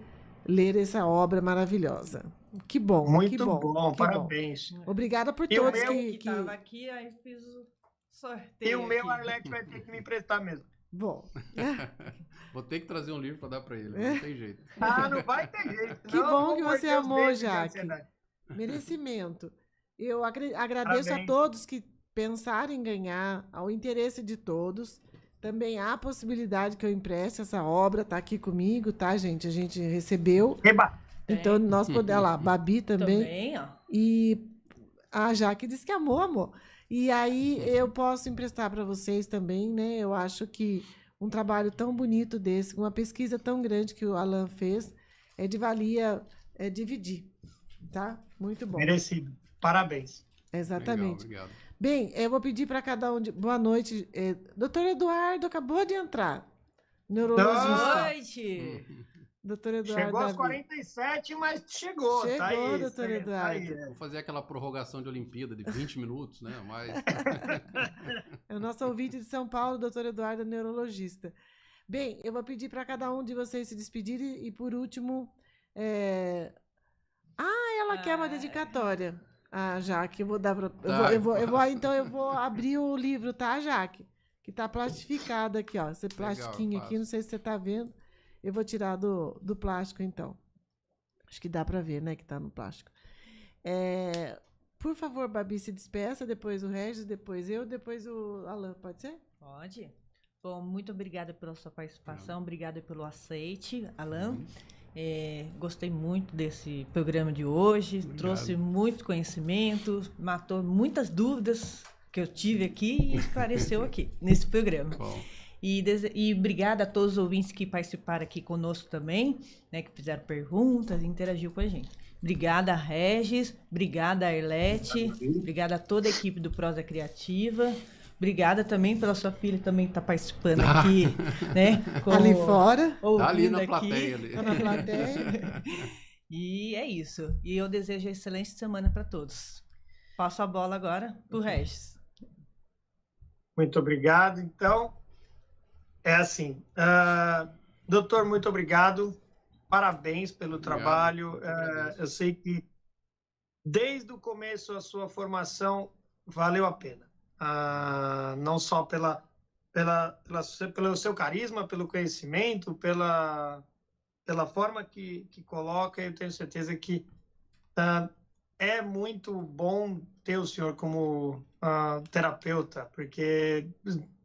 ler essa obra maravilhosa. Que bom, Muito que bom, bom, que parabéns. bom. Obrigada por E o todos meu Que que... tava aqui, aí fiz o sorteio. E o meu aqui. Arlete vai ter que me emprestar mesmo. Bom, Vou ter que trazer um livro para dar para ele, não tem jeito. Não vai ter jeito. Que não, bom vou que morder você os amou, dedos de Jaque. ansiedade. merecimento. Eu agradeço a Parabéns. todos que pensaram em ganhar, ao interesse de todos. Também há a possibilidade que eu empreste essa obra, está aqui comigo, tá, gente? A gente recebeu. Eba! Então, nós podemos... Olha lá, Babi Também, ó. E a Jaque disse que amou, amor. E aí eu posso emprestar para vocês também, né? Eu acho que um trabalho tão bonito desse, uma pesquisa tão grande que o Alan fez, é de valia dividir, tá? Muito bom. Merecido. Parabéns. Exatamente. Legal, obrigado. Bem, eu vou pedir para cada um... Boa noite. Doutor Eduardo acabou de entrar. Neurologista. Boa noite. Doutor Eduardo. Chegou aos Davi. 47, mas chegou. Chegou, tá aí, doutor tá Eduardo. aí. Vou fazer aquela prorrogação de Olimpíada de 20 minutos, né? Mas É o nosso ouvinte de São Paulo, doutor Eduardo, neurologista. Bem, eu vou pedir para cada um de vocês se despedirem e, por último, ela quer uma dedicatória. Ah, Jaque, eu vou dar para... Então eu vou abrir o livro, tá, Jaque? Que tá plastificado aqui, ó. Esse plastiquinho aqui, não sei se você tá vendo. Eu vou tirar do plástico, então. Acho que dá para ver, né, que tá no plástico. Por favor, Babi, se despeça, depois o Regis, depois eu, depois o Alan, pode ser? Pode. Bom, muito obrigada pela sua participação, obrigada pelo aceite, Alan. Gostei muito desse programa de hoje, trouxe muito conhecimento, matou muitas dúvidas que eu tive aqui e esclareceu aqui, nesse programa. bom. E obrigada a todos os ouvintes que participaram aqui conosco também, né, que fizeram perguntas e interagiu com a gente. Obrigada, Regis. Obrigada, Arlete. Obrigada a toda a equipe do Prosa Criativa. Obrigada também pela sua filha também que está participando aqui, né? Ali fora. Tá ali ouvindo na aqui. plateia ali. Tá na plateia. E é isso. E eu desejo excelente semana para todos. Passo a bola agora para o Regis. Muito obrigado. Então, é assim. Doutor, muito obrigado. Parabéns pelo trabalho. Eu sei que desde o começo a sua formação valeu a pena. Não só pelo seu carisma, pelo conhecimento, pela forma que coloca. Eu tenho certeza que é muito bom ter o senhor como terapeuta, porque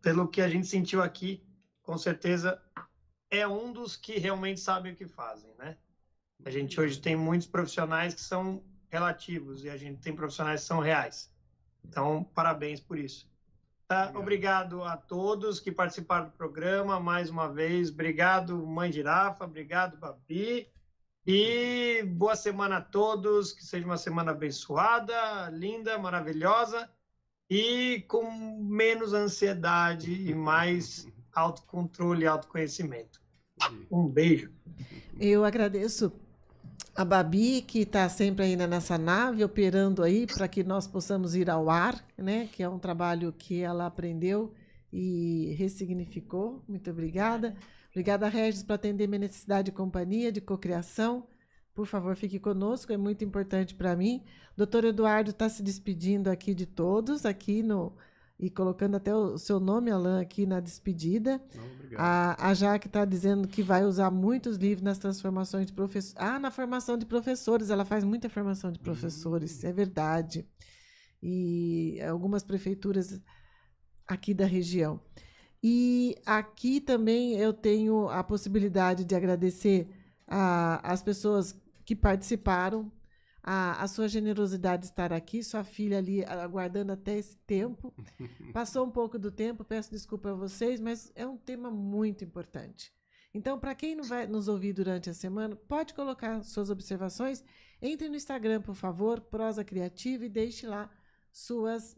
pelo que a gente sentiu aqui, com certeza é um dos que realmente sabem o que fazem, né? A gente hoje tem muitos profissionais que são relativos e a gente tem profissionais que são reais. Então, parabéns por isso. Obrigado a todos que participaram do programa, mais uma vez. Obrigado, Mãe Girafa. Obrigado, Babi. E boa semana a todos. Que seja uma semana abençoada, linda, maravilhosa e com menos ansiedade e mais autocontrole e autoconhecimento. Um beijo. Eu agradeço a Babi, que está sempre ainda nessa nave, operando aí para que nós possamos ir ao ar, né? Que é um trabalho que ela aprendeu e ressignificou. Muito obrigada. Obrigada, Regis, por atender minha necessidade de companhia, de cocriação. Por favor, fique conosco, é muito importante para mim. Doutor Eduardo está se despedindo aqui de todos, e colocando até o seu nome, Alain, aqui na despedida. A Jaque está dizendo que vai usar muitos livros nas transformações de professores. Na formação de professores, ela faz muita formação de professores, é verdade. E algumas prefeituras aqui da região. E aqui também eu tenho a possibilidade de agradecer as pessoas que participaram, a sua generosidade de estar aqui, sua filha ali aguardando até esse tempo. Passou um pouco do tempo, peço desculpa a vocês, mas é um tema muito importante. Então, para quem não vai nos ouvir durante a semana, pode colocar suas observações. Entre no Instagram, por favor, Prosa Criativa, e deixe lá suas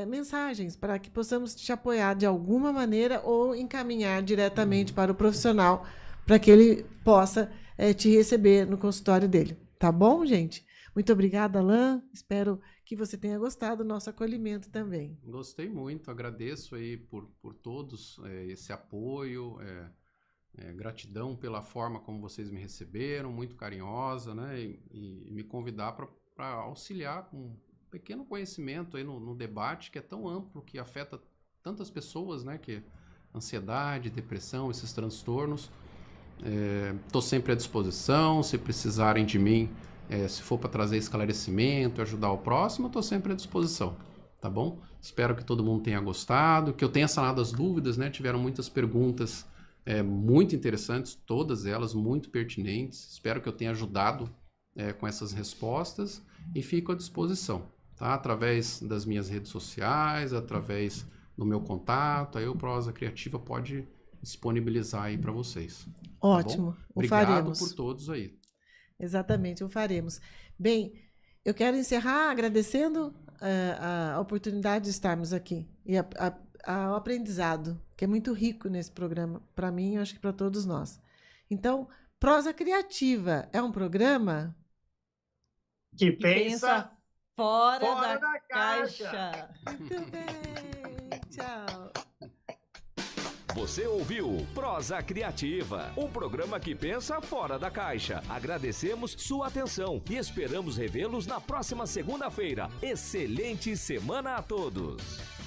mensagens para que possamos te apoiar de alguma maneira ou encaminhar diretamente para o profissional para que ele possa te receber no consultório dele. Tá bom, gente? Muito obrigada, Alain. Espero que você tenha gostado do nosso acolhimento também. Gostei muito, agradeço aí por todos esse apoio, gratidão pela forma como vocês me receberam, muito carinhosa, né? E me convidar para auxiliar com um pequeno conhecimento aí no debate que é tão amplo, que afeta tantas pessoas, né? Que ansiedade, depressão, esses transtornos. Estou sempre à disposição, se precisarem de mim, se for para trazer esclarecimento, ajudar o próximo, estou sempre à disposição, tá bom? Espero que todo mundo tenha gostado, que eu tenha sanado as dúvidas, né? Tiveram muitas perguntas muito interessantes, todas elas muito pertinentes. Espero que eu tenha ajudado com essas respostas e fico à disposição, tá? Através das minhas redes sociais, através do meu contato, aí o Prosa Criativa pode disponibilizar aí para vocês. Ótimo, tá bom? o Obrigado faremos. por todos aí. Exatamente, o faremos. Bem, eu quero encerrar agradecendo a oportunidade de estarmos aqui e o aprendizado, que é muito rico nesse programa, para mim e acho que para todos nós. Então, Prosa Criativa é um programa que pensa fora da caixa. Muito bem, tchau. Você ouviu Prosa Criativa, um programa que pensa fora da caixa. Agradecemos sua atenção e esperamos revê-los na próxima segunda-feira. Excelente semana a todos!